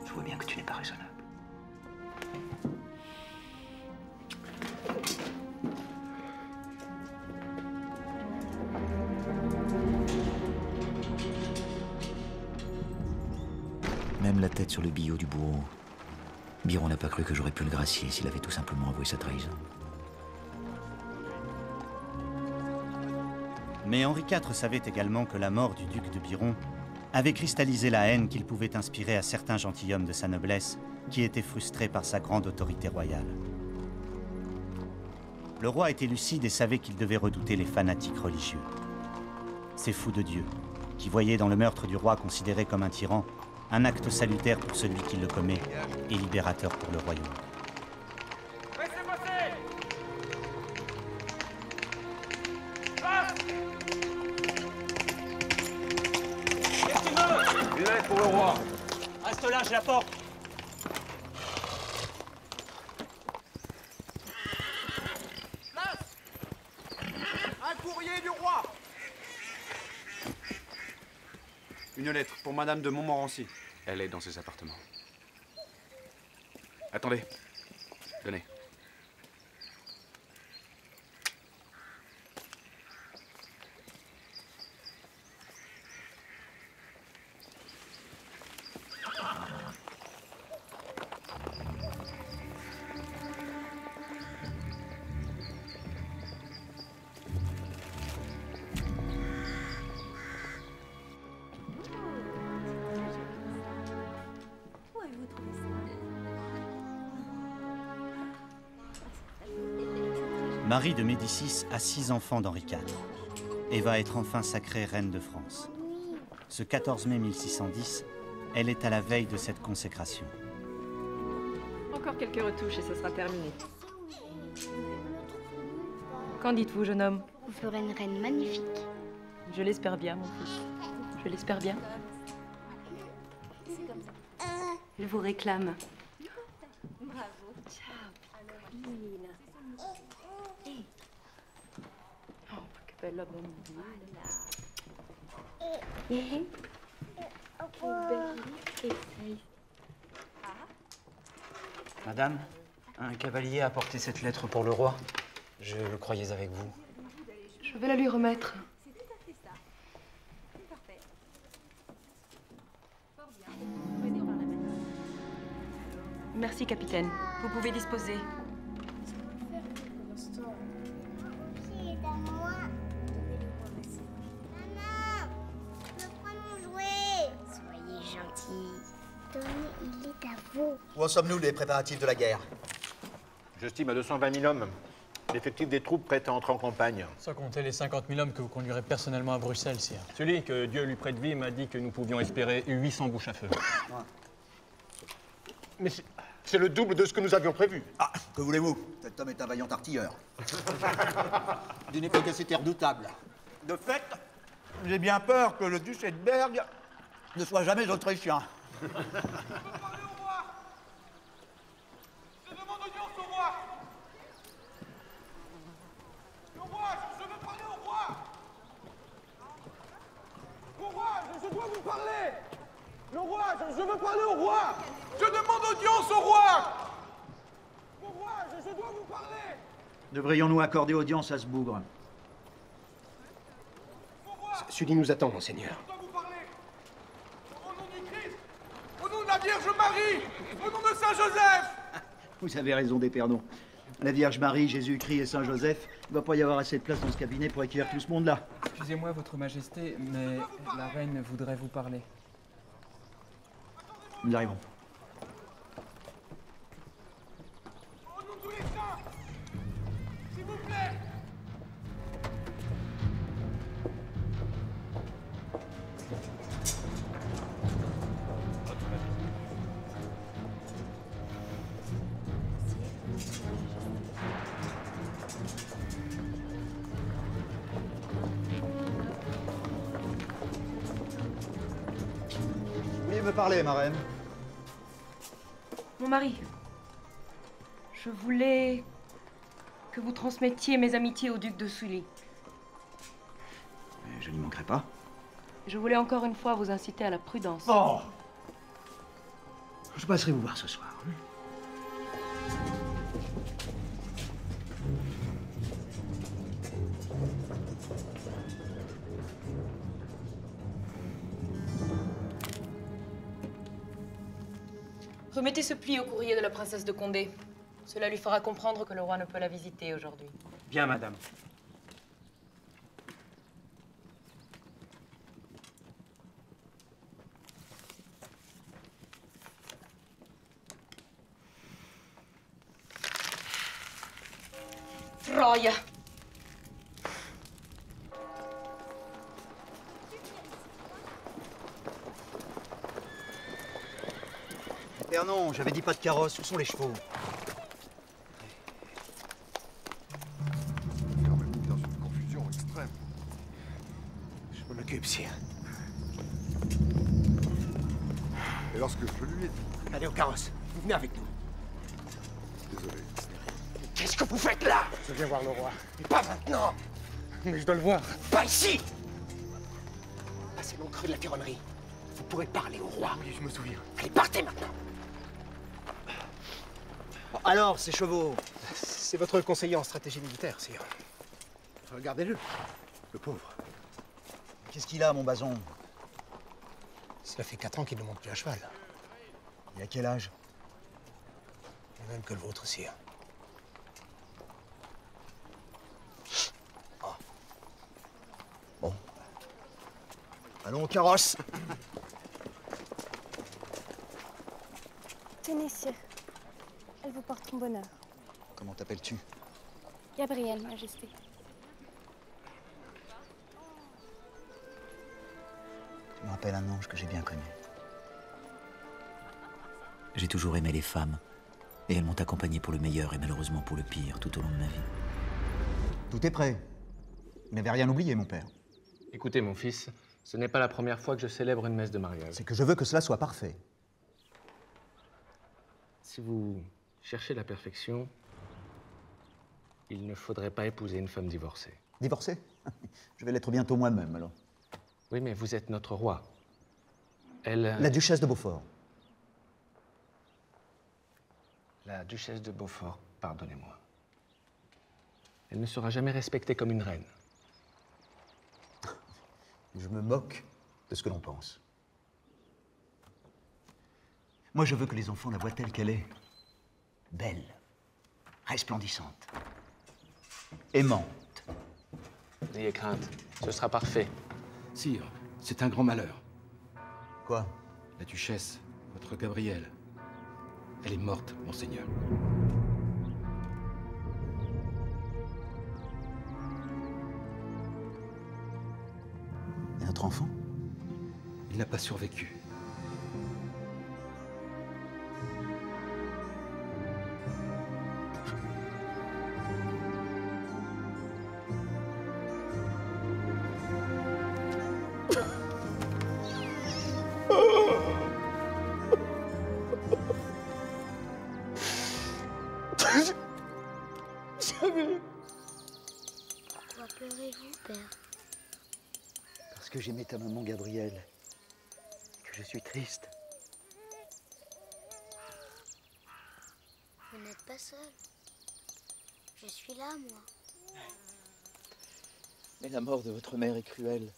Je vois bien que tu n'es pas raisonnable. Même la tête sur le billot du bourreau. Biron n'a pas cru que j'aurais pu le gracier s'il avait tout simplement avoué sa trahison. Mais Henri IV savait également que la mort du duc de Biron avait cristallisé la haine qu'il pouvait inspirer à certains gentilshommes de sa noblesse qui étaient frustrés par sa grande autorité royale. Le roi était lucide et savait qu'il devait redouter les fanatiques religieux. Ces fous de Dieu, qui voyaient dans le meurtre du roi considéré comme un tyran, un acte salutaire pour celui qui le commet et libérateur pour le royaume. Laissez passer! Passe! Qu'est-ce que tu veux? Une lettre pour le roi. Reste là, j'ai la porte. Une lettre pour Madame de Montmorency. Elle est dans ses appartements. Attendez. Donnez. Marie de Médicis a 6 enfants d'Henri IV et va être enfin sacrée reine de France. Ce 14 mai 1610, elle est à la veille de cette consécration. Encore quelques retouches et ce sera terminé. Qu'en dites-vous, jeune homme? Vous ferez une reine magnifique. Je l'espère bien, mon fils. Je l'espère bien. Elle vous réclame. Bravo. Ciao, piccolina. Oh, che bella bambina. Che bella che sei. Madame, un cavalier a apporté cette lettre pour le roi. Je le croyais avec vous. Je vais la lui remettre. Merci, capitaine. Vous pouvez disposer. Soyez gentil. Tony, il est à vous. Où en sommes-nous des préparatifs de la guerre? J'estime à 220 000 hommes l'effectif des troupes prêtes à entrer en campagne. Sans compter les 50 000 hommes que vous conduirez personnellement à Bruxelles, sire. Celui que Dieu lui prête vie m'a dit que nous pouvions espérer 800 bouches à feu. Mais c'est le double de ce que nous avions prévu. Ah, que voulez-vous? Cet homme est un vaillant artilleur. D'une efficacité redoutable. De fait, j'ai bien peur que le duché de Berg ne soit jamais autrichien. Je demande audience au roi. Le roi, je veux parler au roi. Au roi, je dois vous parler. Le roi, je veux parler au roi. Je demande audience au roi. Au roi, je dois vous parler. Devrions-nous accorder audience à ce bougre? Sully nous attend, monseigneur. Au nom de la Vierge Marie, au nom de Saint Joseph. Vous avez raison d'Épernon. La Vierge Marie, Jésus-Christ et Saint Joseph, il ne va pas y avoir assez de place dans ce cabinet pour accueillir tout ce monde-là. Excusez-moi, Votre Majesté, mais la reine voudrait vous parler. Nous arrivons. Au nom de tous les saints, s'il vous plaît. Vous vouliez me parler, ma reine? Mon mari, je voulais que vous transmettiez mes amitiés au duc de Sully. Mais je n'y manquerai pas. Je voulais encore une fois vous inciter à la prudence. Oh! Je passerai vous voir ce soir. Remettez ce pli au courrier de la princesse de Condé. Cela lui fera comprendre que le roi ne peut la visiter aujourd'hui. Bien, madame. Troia! Épernon, j'avais dit pas de carrosse. Où sont les chevaux? Quand même dans une confusion extrême. Je m'en occupe, sire. Et lorsque je lui ai dit... Allez au carrosse. Vous venez avec nous. Désolé. Qu'est-ce que vous faites là? Je viens voir le roi. Mais pas maintenant. Mais je dois le voir. Pas ici. Passez mon cru de la Ferronnerie. vous pourrez parler au roi. Oui, je me souviens. Allez, partez maintenant. Bon, alors, ces chevaux. C'est votre conseiller en stratégie militaire, sire. Regardez-le, le pauvre. Qu'est-ce qu'il a, mon Bason? Cela fait 4 ans qu'il ne monte plus à cheval. Il a quel âge? Le même que le vôtre, sire. Oh. Bon. Allons au carrosse. Tenez, sire. Elle vous porte mon bonheur. Comment t'appelles-tu? Gabrielle, Majesté. Tu me rappelles un ange que j'ai bien connu. J'ai toujours aimé les femmes, et elles m'ont accompagné pour le meilleur et malheureusement pour le pire tout au long de ma vie. Tout est prêt. Vous n'avez rien oublié, mon père. Écoutez, mon fils, ce n'est pas la première fois que je célèbre une messe de mariage. C'est que je veux que cela soit parfait. Si vous cherchez la perfection, il ne faudrait pas épouser une femme divorcée. Divorcé? Je vais l'être bientôt moi-même, alors. Oui, mais vous êtes notre roi. Elle... La duchesse de Beaufort. La duchesse de Beaufort, pardonnez-moi. Elle ne sera jamais respectée comme une reine. Je me moque de ce que l'on pense. Moi, je veux que les enfants la voient telle qu'elle est. Belle, resplendissante, aimante. N'ayez crainte, ce sera parfait. Sire, c'est un grand malheur. Quoi? La duchesse, votre Gabrielle. Elle est morte, monseigneur. Et notre enfant? Il n'a pas survécu. Pourquoi pleurez-vous, père? Parce que j'aimais ta maman, Gabrielle. Que je suis triste. Vous n'êtes pas seul. Je suis là, moi. Mais la mort de votre mère est cruelle.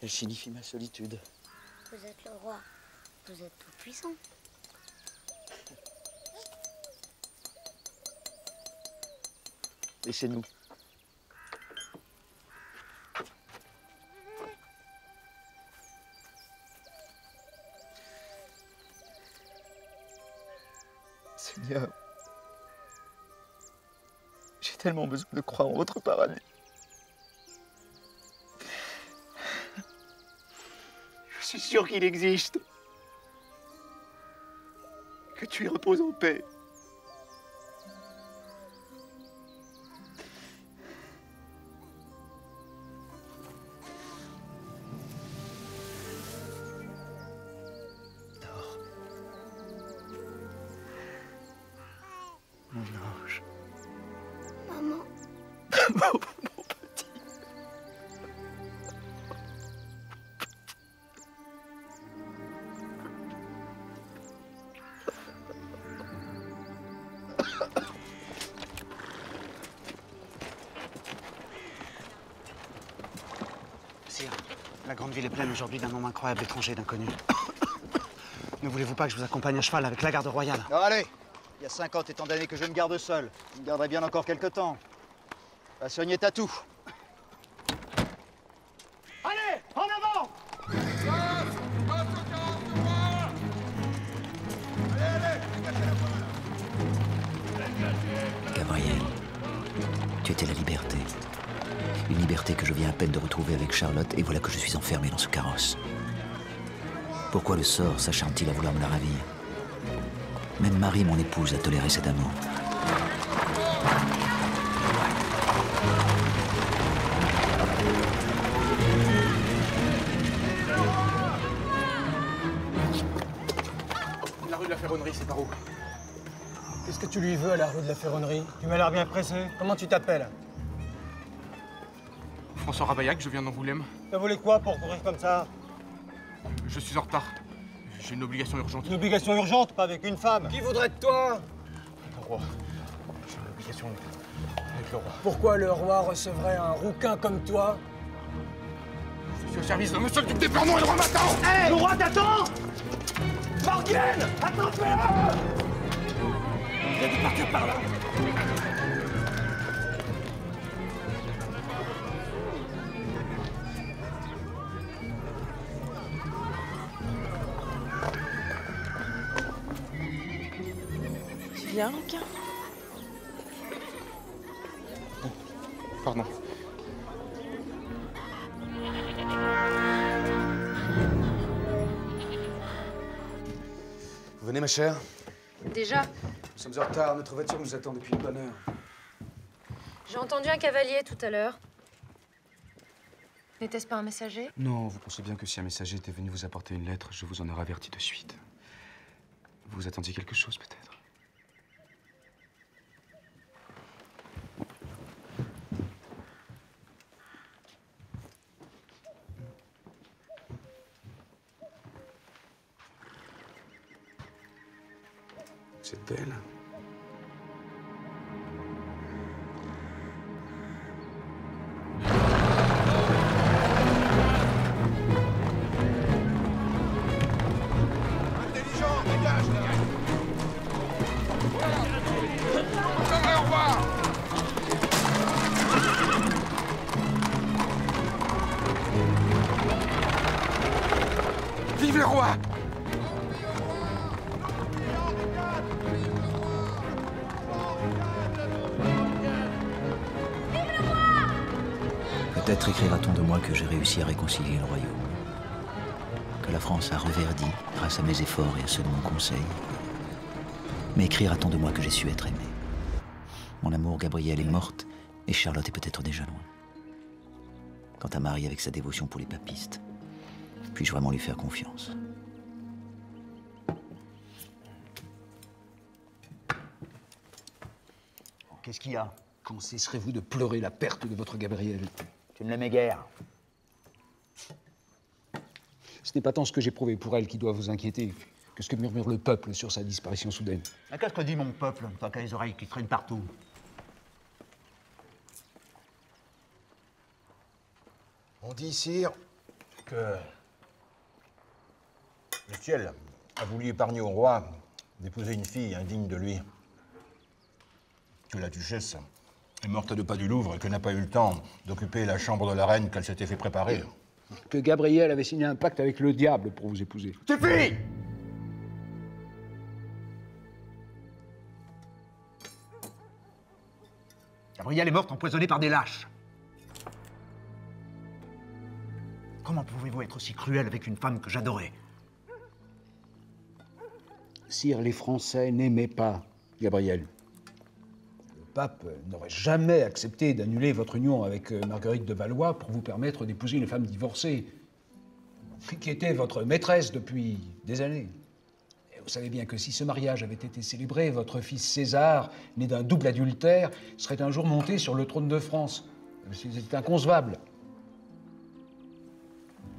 Elle signifie ma solitude. Vous êtes le roi. Vous êtes tout puissant. Laissez-nous. Seigneur, j'ai tellement besoin de croire en votre paradis. Je suis sûr qu'il existe. Que tu y reposes en paix. Mon ange. Maman. Mon petit. Sire, la grande ville est pleine aujourd'hui d'un nombre incroyable d'étrangers, d'inconnus. Ne voulez-vous pas que je vous accompagne à cheval avec la garde royale? Non, allez. Il y a 50 étant donné que je me garde seul. Je me garderai bien encore quelque temps. Va soigner Tatou. Allez, en avant! Gabrielle, tu étais la liberté. Une liberté que je viens à peine de retrouver avec Charlotte, et voilà que je suis enfermé dans ce carrosse. Pourquoi le sort s'acharne-t-il à vouloir me la ravir? Même Marie, mon épouse, a toléré cet amour. La rue de la Ferronnerie, c'est par où? Qu'est-ce que tu lui veux à la rue de la Ferronnerie? Tu m'as l'air bien pressé. Comment tu t'appelles? François Ravaillac, je viens d'Angoulême. T'as volé quoi pour courir comme ça? Je suis en retard. J'ai une obligation urgente. Une obligation urgente, pas avec une femme. Qui voudrait de toi? Le roi. J'ai une obligation avec le roi. Pourquoi le roi recevrait un rouquin comme toi? Je suis au service de monsieur le duc d'Épernon et le roi m'attend. Hey, le roi t'attend! Morgane! Attrapez-le! Il a dû partir par là. Tu viens, Lucas? Pardon. Vous venez, ma chère? Déjà, Nous sommes en retard. Notre voiture nous attend depuis une bonne heure. j'ai entendu un cavalier tout à l'heure. N'était-ce pas un messager? Non, vous pensez bien que si un messager était venu vous apporter une lettre, je vous en aurais averti de suite. Vous attendiez quelque chose, peut-être? Vous êtes belle. Intelligent, dégage là. Au revoir. Vive le roi! Peut-être écrira-t-on de moi que j'ai réussi à réconcilier le royaume, que la France a reverdi grâce à mes efforts et à ceux de mon conseil. Mais écrira-t-on de moi que j'ai su être aimé? Mon amour, Gabrielle, est morte et Charlotte est peut-être déjà loin. Quant à Marie, avec sa dévotion pour les papistes, puis-je vraiment lui faire confiance? Qu'est-ce qu'il y a? Quand cesserez-vous de pleurer la perte de votre Gabrielle? Tu ne l'aimais guère. Ce n'est pas tant ce que j'ai prouvé pour elle qui doit vous inquiéter que ce que murmure le peuple sur sa disparition soudaine. Mais qu'est-ce que dit mon peuple, tant qu'à les oreilles qui traînent partout? On dit, sire, que le ciel a voulu épargner au roi d'épouser une fille indigne de lui. Que la duchesse est morte à 2 pas du Louvre et qu'elle n'a pas eu le temps d'occuper la chambre de la reine qu'elle s'était fait préparer. Que Gabrielle avait signé un pacte avec le diable pour vous épouser. Suffit! Gabrielle est morte empoisonnée par des lâches. Comment pouvez-vous être aussi cruel avec une femme que j'adorais? Sire, les Français n'aimaient pas Gabrielle. Le pape n'aurait jamais accepté d'annuler votre union avec Marguerite de Valois pour vous permettre d'épouser une femme divorcée, qui était votre maîtresse depuis des années. Et vous savez bien que si ce mariage avait été célébré, votre fils César, né d'un double adultère, serait un jour monté sur le trône de France. C'est inconcevable.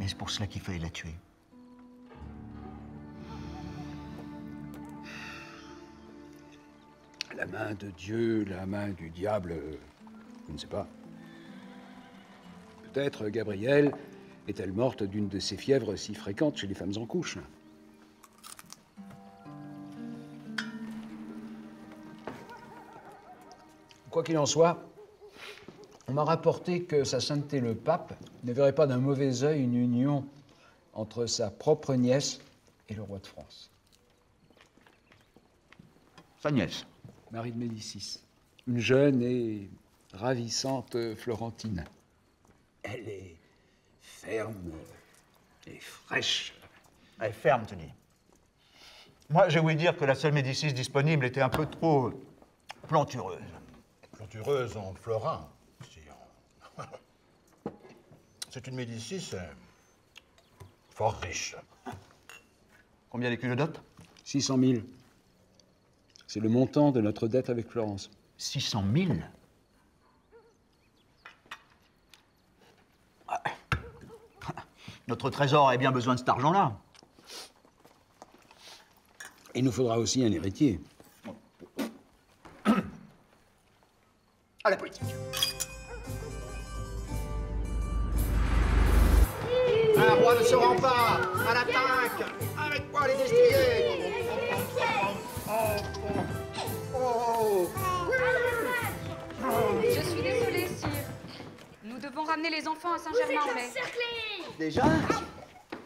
Mais c'est pour cela qu'il fallait la tuer. La main de Dieu, la main du diable, je ne sais pas. Peut-être Gabrielle est-elle morte d'une de ces fièvres si fréquentes chez les femmes en couche. Quoi qu'il en soit, on m'a rapporté que sa sainteté le pape ne verrait pas d'un mauvais œil une union entre sa propre nièce et le roi de France. Sa nièce? Marie de Médicis, une jeune et ravissante Florentine. Elle est ferme et fraîche. Elle est ferme, tu dis. Moi, j'ai ouï dire que la seule Médicis disponible était un peu trop plantureuse. Plantureuse en florin, sire. C'est une Médicis fort riche. Combien d'écus de dot? 600 000. C'est le montant de notre dette avec Florence. 600 000? Notre trésor a bien besoin de cet argent-là. Il nous faudra aussi un héritier. À la politique. Un roi ne se rend pas à l'attaque. Avec moi les destriers. Je suis désolée, sire. Nous devons ramener les enfants à Saint-Germain-en-Laye. Déjà?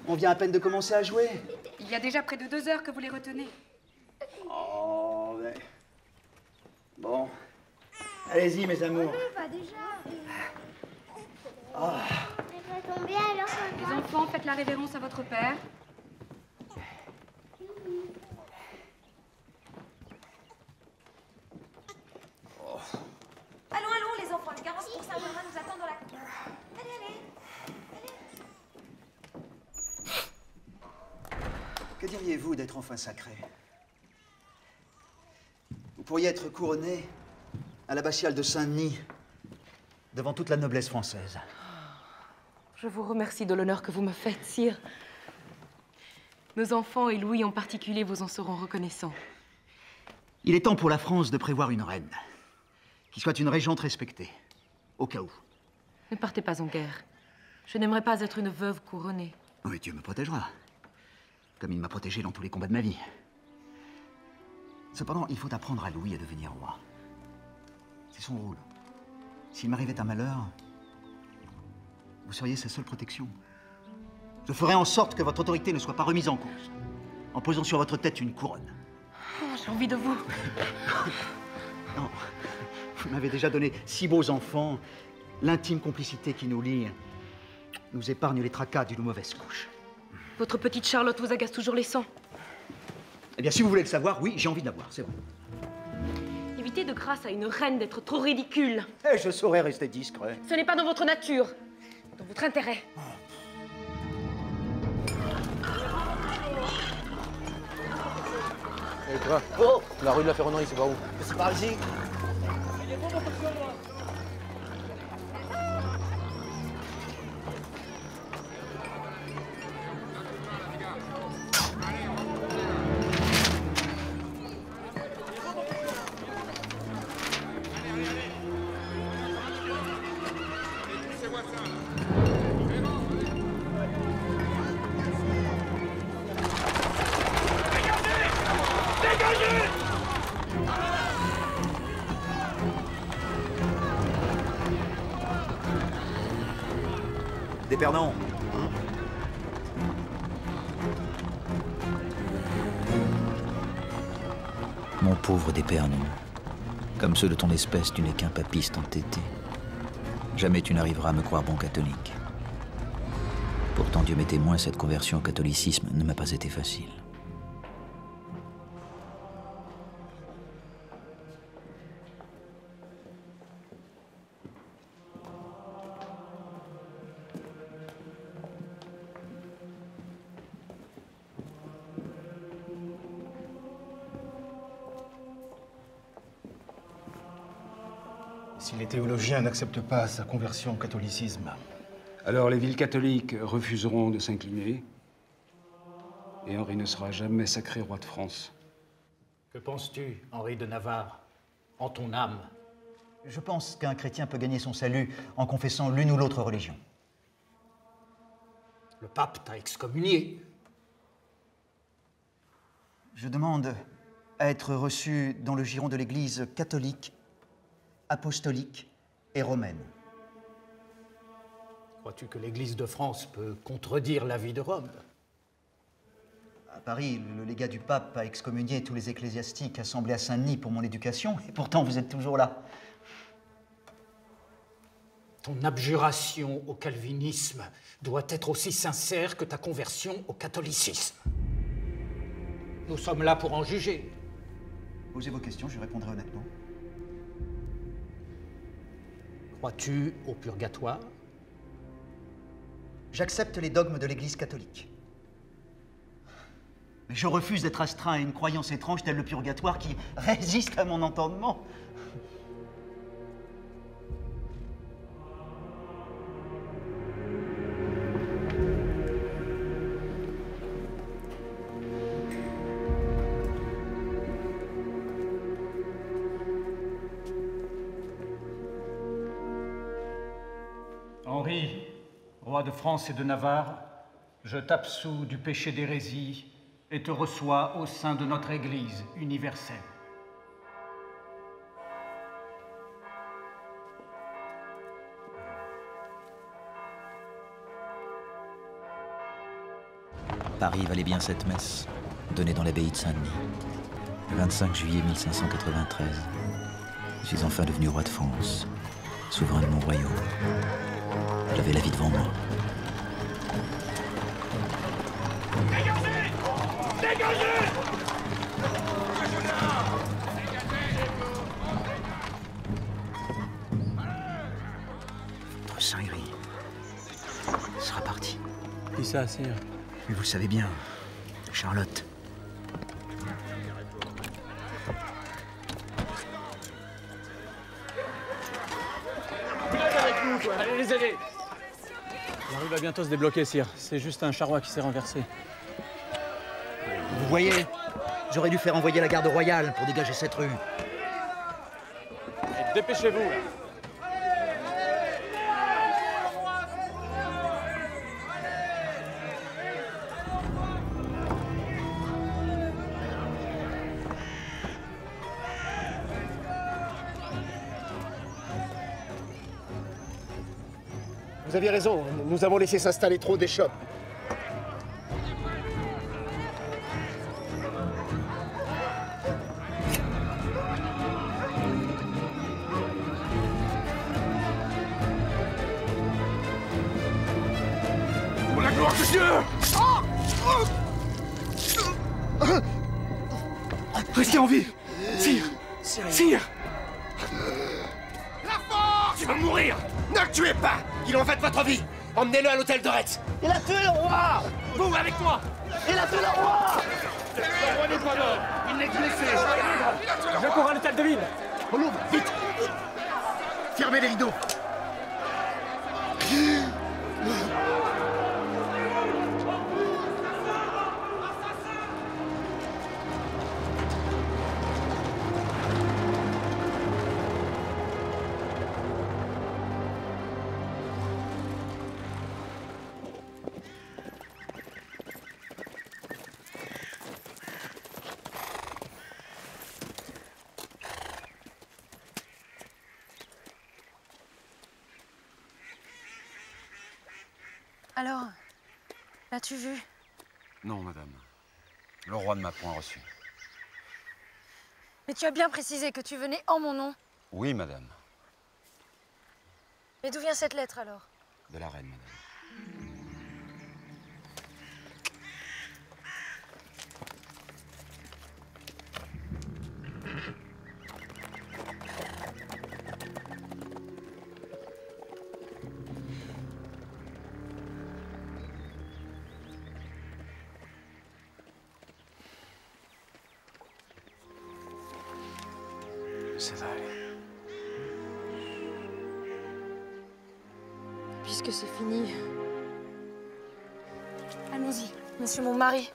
On vient à peine de commencer à jouer. Il y a déjà près de 2 heures que vous les retenez. Oh, mais... Bon. Allez-y, mes amours. Pas déjà. Oh. Les enfants, faites la révérence à votre père. Allons, allons, les enfants. Le carrosse pour Saint-Germain nous attend dans la cour. Allez, allez. Que diriez-vous d'être enfin sacré? Vous pourriez être couronné à l'abbatiale de Saint-Denis, devant toute la noblesse française. Je vous remercie de l'honneur que vous me faites, sire. Nos enfants et Louis en particulier vous en seront reconnaissants. Il est temps pour la France de prévoir une reine, qui soit une régente respectée, au cas où. Ne partez pas en guerre. Je n'aimerais pas être une veuve couronnée. Oui, Dieu me protégera, comme il m'a protégé dans tous les combats de ma vie. Cependant, il faut apprendre à Louis à devenir roi. C'est son rôle. S'il m'arrivait un malheur, vous seriez sa seule protection. Je ferai en sorte que votre autorité ne soit pas remise en cause, en posant sur votre tête une couronne. Oh, j'ai envie de vous. Non, vous m'avez déjà donné 6 beaux enfants. L'intime complicité qui nous lie nous épargne les tracas d'une mauvaise couche. Votre petite Charlotte vous agace toujours les sangs. Eh bien, si vous voulez le savoir, oui, j'ai envie de la voir, c'est vrai. Évitez de grâce à une reine d'être trop ridicule. Eh, je saurais rester discret. Ce n'est pas dans votre nature, dans votre intérêt. Et toi? Oh, la rue de la Ferronnerie, c'est par où? C'est par ici. D'épernon. Mon pauvre d'Épernon, comme ceux de ton espèce, tu n'es qu'un papiste entêté. Jamais tu n'arriveras à me croire bon catholique. Pourtant, Dieu m'est témoin, cette conversion au catholicisme ne m'a pas été facile. Si les théologiens n'acceptent pas sa conversion au catholicisme, Alors les villes catholiques refuseront de s'incliner et Henri ne sera jamais sacré roi de France. que penses-tu, Henri de Navarre, en ton âme? Je pense qu'un chrétien peut gagner son salut en confessant l'une ou l'autre religion. Le pape t'a excommunié. Je demande à être reçu dans le giron de l'Église catholique, apostolique et romaine. Crois-tu que l'Église de France peut contredire l'avis de Rome? À Paris, le légat du pape a excommunié tous les ecclésiastiques assemblés à Saint-Denis pour mon éducation, et pourtant vous êtes toujours là. Ton abjuration au calvinisme doit être aussi sincère que ta conversion au catholicisme. Nous sommes là pour en juger. Posez vos questions, je répondrai honnêtement. Crois-tu au purgatoire? J'accepte les dogmes de l'Église catholique. Mais je refuse d'être astreint à une croyance étrange telle le purgatoire qui résiste à mon entendement. roi de France et de Navarre, je t'absous du péché d'hérésie et te reçois au sein de notre Église universelle. Paris valait bien cette messe, donnée dans l'abbaye de Saint-Denis. Le 25 juillet 1593, je suis enfin devenu roi de France, souverain de mon royaume. J'avais la vie devant moi. Dégagez! Dégagez! Votre Saint-Gris sera parti. Qui ça, sire? Mais vous le savez bien, Charlotte. Vous êtes avec nous, quoi. Allez les aider. La rue va bientôt se débloquer, sire. C'est juste un charroi qui s'est renversé. Vous voyez, j'aurais dû faire envoyer la garde royale pour dégager cette rue. Et dépêchez-vous, là. Vous aviez raison, nous avons laissé s'installer trop d'échoppes. Pour la gloire de Dieu! Restez en vie! Sire! Sire! La force! Tu vas mourir! Ne le tuez pas! Il en va de votre vie! Emmenez-le à l'hôtel de Retz! Il a tué le roi! Vous, avec moi! Il a tué le roi! Le roi n'est pas mort! Il n'est que blessé! Je cours à l'hôtel de ville! On l'ouvre, vite! Fermez les rideaux! Alors, l'as-tu vu? Non, madame. Le roi ne m'a point reçu. Mais tu as bien précisé que tu venais en mon nom. Oui, madame. Mais d'où vient cette lettre alors? De la reine, madame. Ça va aller. Puisque c'est fini... Allons-y, monsieur mon mari.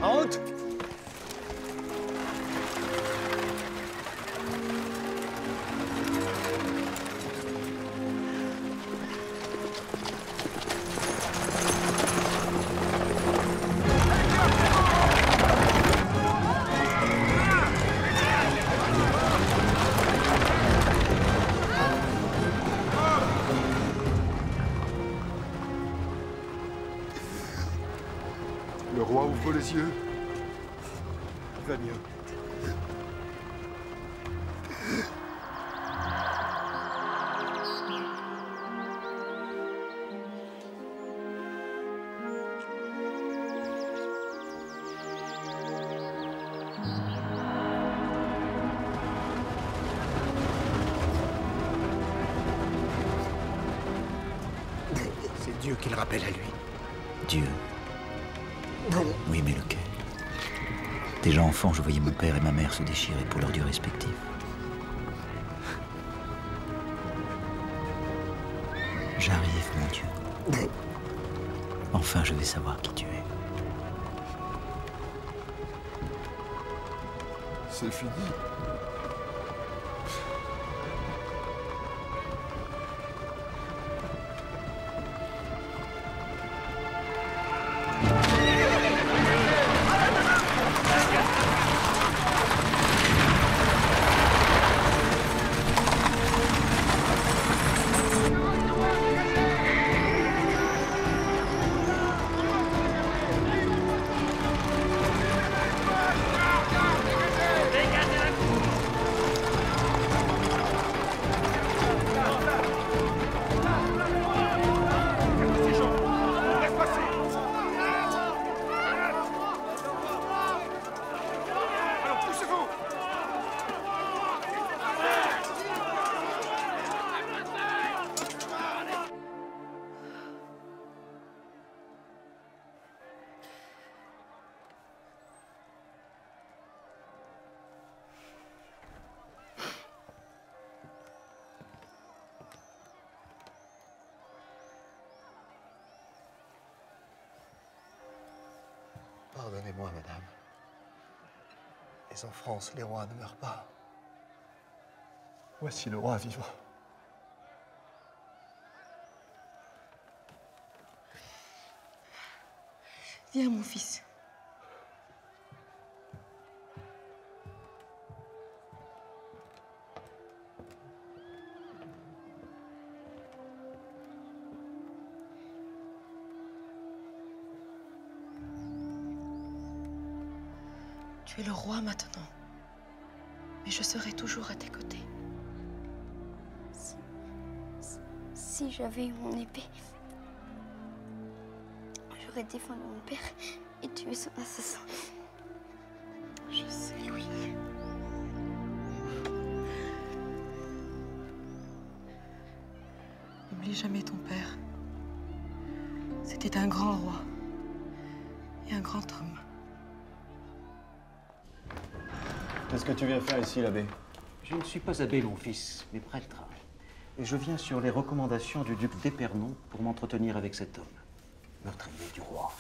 En route! Le roi ouvre les yeux. Il va mieux. C'est Dieu qui le rappelle à lui. Dieu. Oui, mais lequel? Déjà enfant, je voyais mon père et ma mère se déchirer pour leurs dieux respectifs. J'arrive, mon Dieu. Enfin, je vais savoir qui tu es. C'est fini. Pardonnez-moi, madame. Mais en France, les rois ne meurent pas. Voici le roi vivant. Viens, mon fils. Tu es le roi maintenant. Mais je serai toujours à tes côtés. Si j'avais eu mon épée, j'aurais défendu mon père et tué son assassin. Je sais, Louis. N'oublie jamais ton père. C'était un grand roi et un grand homme. Qu'est-ce que tu viens faire ici, l'abbé? Je ne suis pas abbé, mon fils, mais prêtre. Et je viens sur les recommandations du duc d'Épernon pour m'entretenir avec cet homme, meurtrier du roi.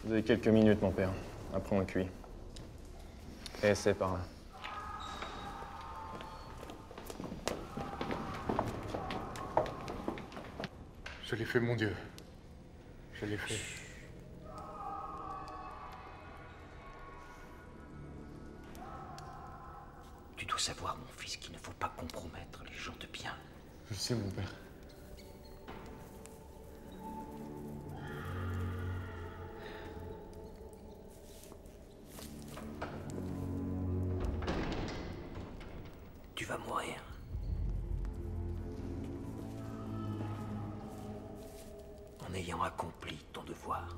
Vous avez quelques minutes, mon père. Après, on cuit. Et c'est par là. Je l'ai fait, mon Dieu. Je l'ai fait. Tu dois savoir, mon fils, qu'il ne faut pas compromettre les gens de bien. Je sais, mon père. Tu vas mourir. En ayant accompli ton devoir.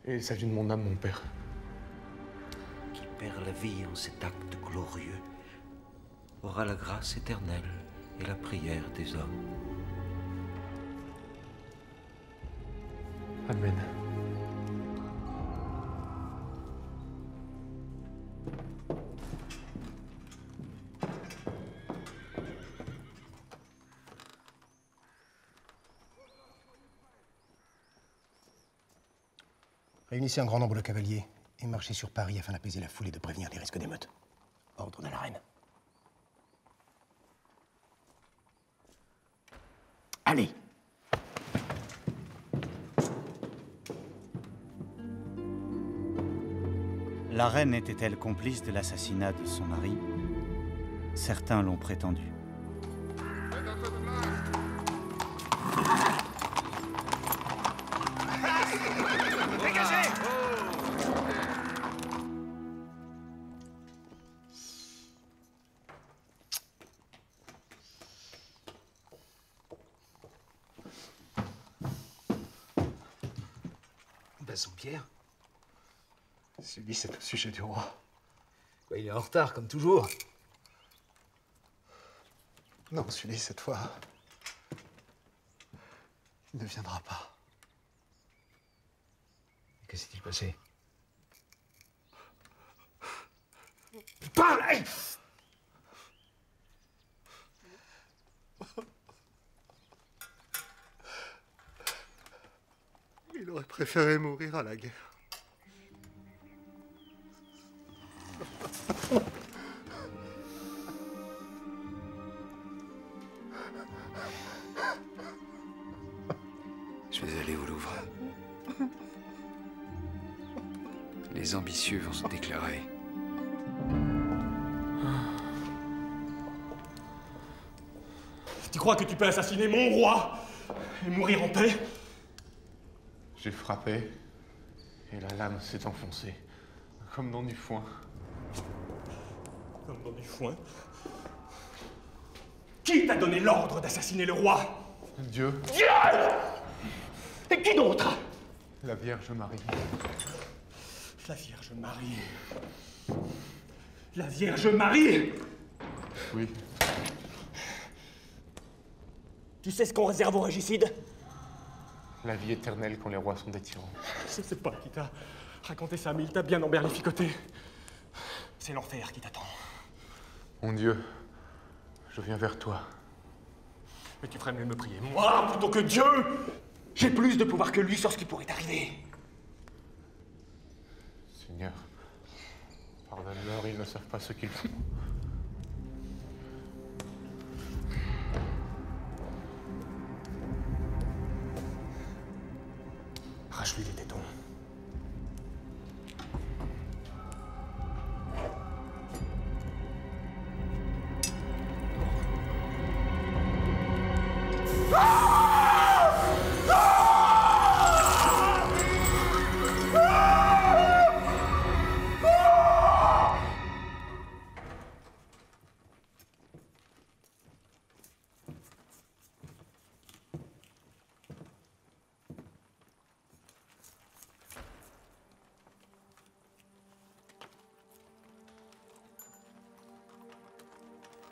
Et il s'agit de mon âme, mon père. Qui perd la vie en cet acte glorieux aura la grâce éternelle et la prière des hommes. Amen. Réunissez un grand nombre de cavaliers et marchez sur Paris afin d'apaiser la foule et de prévenir les risques d'émeutes. Ordre de la reine. Allez! La reine était-elle complice de l'assassinat de son mari? Certains l'ont prétendu. Bassompierre? Celui, c'est au sujet du roi. Bah, il est en retard, comme toujours. Non, Sully, cette fois, il ne viendra pas. Que s'est-il passé? Parle! Il aurait préféré mourir à la guerre. Je vais aller au Louvre. Les ambitieux vont se déclarer. Tu crois que tu peux assassiner mon roi et mourir en paix? J'ai frappé et la lame s'est enfoncée, comme dans du foin. Comme dans du foin? Qui t'a donné l'ordre d'assassiner le roi? Dieu. Dieu! Et qui d'autre? La Vierge Marie. La Vierge Marie. La Vierge Marie! Oui. Tu sais ce qu'on réserve aux régicides? La vie éternelle quand les rois sont des tyrans. Je sais pas qui t'a raconté ça, mais il t'a bien emberlificoté. C'est l'enfer qui t'attend. Mon Dieu, Je viens vers toi. Mais tu ferais mieux de me prier, moi, plutôt que Dieu! J'ai plus de pouvoir que lui sur ce qui pourrait arriver. Seigneur, pardonne-leur, ils ne savent pas ce qu'ils font. Arrache-lui les tétons.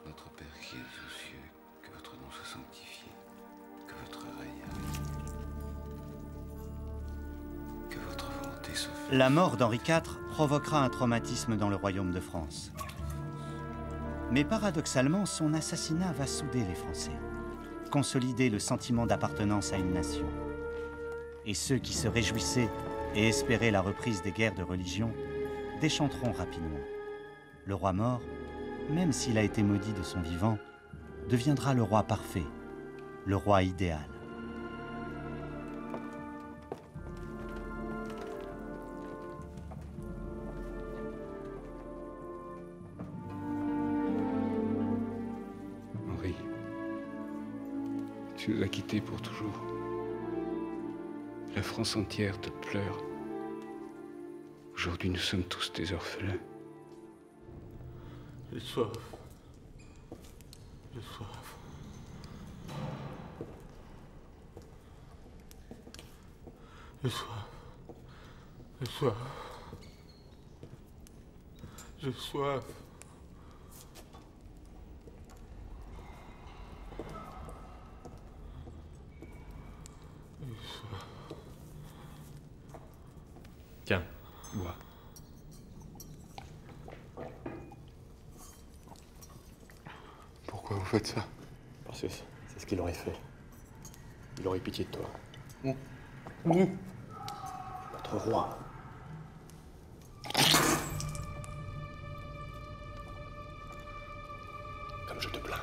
Notre Père qui es aux cieux, que votre nom soit sanctifié, que votre règne arrive, que votre volonté soit faite. La mort d'Henri IV provoquera un traumatisme dans le royaume de France. Mais paradoxalement, son assassinat va souder les Français, consolider le sentiment d'appartenance à une nation. Et ceux qui se réjouissaient et espéraient la reprise des guerres de religion déchanteront rapidement. Le roi mort, même s'il a été maudit de son vivant, deviendra le roi parfait, le roi idéal. Henri, tu nous as quittés pour toujours. La France entière te pleure. Aujourd'hui, nous sommes tous des orphelins. J'ai soif. J'ai soif. J'ai soif. J'ai soif. J'ai soif. J'ai soif. Tiens, bois. Pourquoi vous faites ça? Parce que c'est ce qu'il aurait fait. Il aurait pitié de toi. Nous, Notre roi. comme je te plains,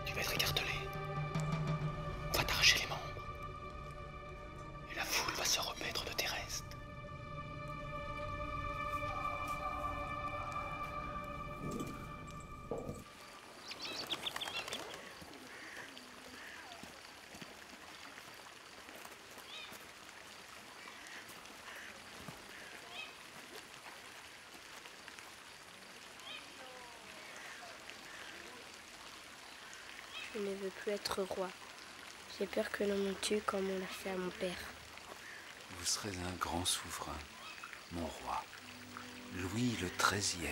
tu vas être écartelé. On va t'arracher les membres. Et la foule va se remettre de tes restes. Je ne veux plus être roi. J'ai peur que l'on me tue comme on l'a fait à mon père. Vous serez un grand souverain, mon roi, Louis le XIIIe.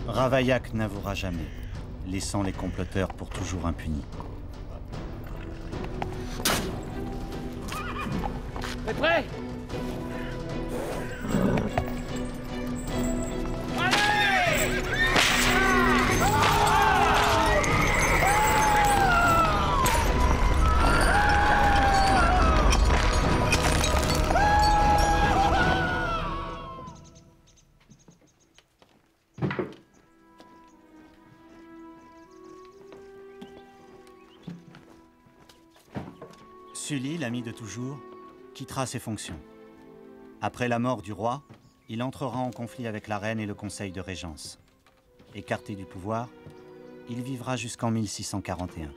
Ravaillac n'avouera jamais, laissant les comploteurs pour toujours impunis. T'es prêt? Sully, l'ami de toujours, quittera ses fonctions. Après la mort du roi, il entrera en conflit avec la reine et le conseil de régence. Écarté du pouvoir, il vivra jusqu'en 1641.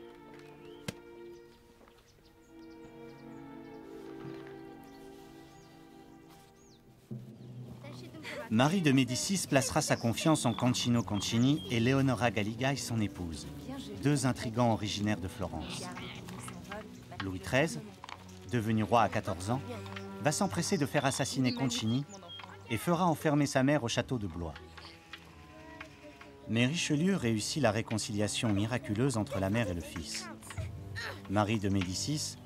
Marie de Médicis placera sa confiance en Concino Concini et Leonora Galigai, son épouse, deux intrigants originaires de Florence. Louis XIII, devenu roi à 14 ans, va s'empresser de faire assassiner Concini et fera enfermer sa mère au château de Blois. Mais Richelieu réussit la réconciliation miraculeuse entre la mère et le fils. Marie de Médicis,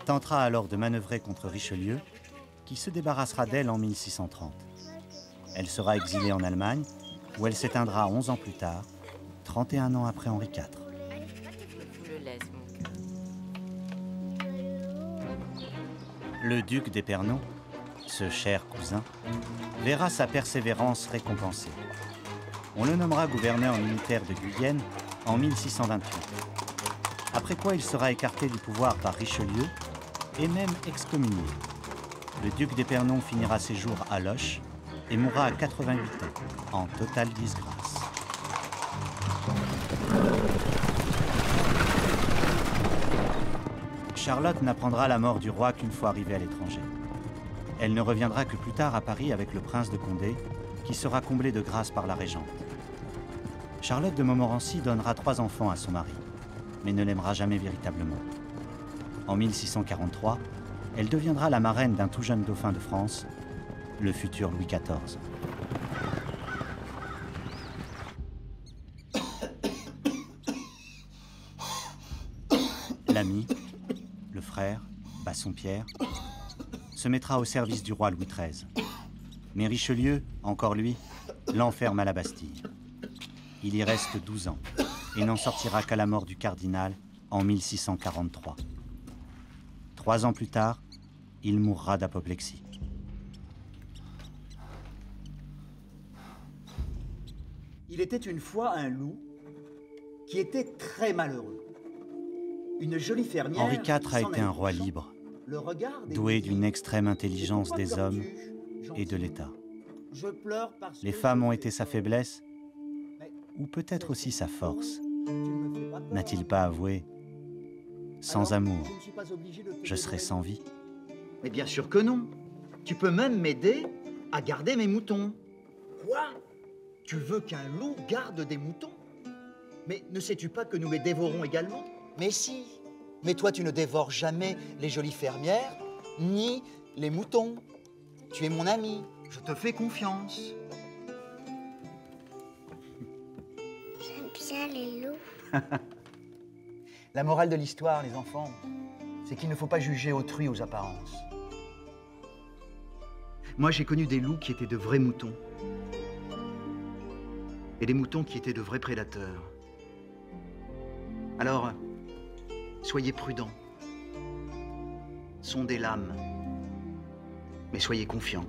tentera alors de manœuvrer contre Richelieu, qui se débarrassera d'elle en 1630. Elle sera exilée en Allemagne, où elle s'éteindra 11 ans plus tard, 31 ans après Henri IV. Le duc d'Épernon, ce cher cousin, verra sa persévérance récompensée. On le nommera gouverneur militaire de Guyenne en 1628. Après quoi il sera écarté du pouvoir par Richelieu et même excommunié. Le duc d'Épernon finira ses jours à Loches et mourra à 88 ans, en totale disgrâce. Charlotte n'apprendra la mort du roi qu'une fois arrivée à l'étranger. Elle ne reviendra que plus tard à Paris avec le prince de Condé, qui sera comblé de grâce par la régente. Charlotte de Montmorency donnera 3 enfants à son mari, mais ne l'aimera jamais véritablement. En 1643, elle deviendra la marraine d'un tout jeune dauphin de France, le futur Louis XIV. L'ami, le frère, Bassompierre, se mettra au service du roi Louis XIII. Mais Richelieu, encore lui, l'enferme à la Bastille. Il y reste 12 ans et n'en sortira qu'à la mort du cardinal en 1643. 3 ans plus tard, il mourra d'apoplexie. Il était une fois un loup qui était très malheureux. Une jolie fermière... Henri IV a été un roi libre, doué d'une extrême intelligence des hommes et de l'État. Les femmes ont été sa faiblesse, ou peut-être aussi sa force. N'a-t-il pas avoué « Sans amour, je serai sans vie ». Mais bien sûr que non. Tu peux même m'aider à garder mes moutons. Quoi? Tu veux qu'un loup garde des moutons? Mais ne sais-tu pas que nous les dévorons également? Mais si. Mais toi, tu ne dévores jamais les jolies fermières, ni les moutons. Tu es mon ami. Je te fais confiance. J'aime bien les loups. La morale de l'histoire, les enfants, c'est qu'il ne faut pas juger autrui aux apparences. Moi, j'ai connu des loups qui étaient de vrais moutons. Et des moutons qui étaient de vrais prédateurs. Alors, soyez prudents. Sondez l'âme. Mais soyez confiants.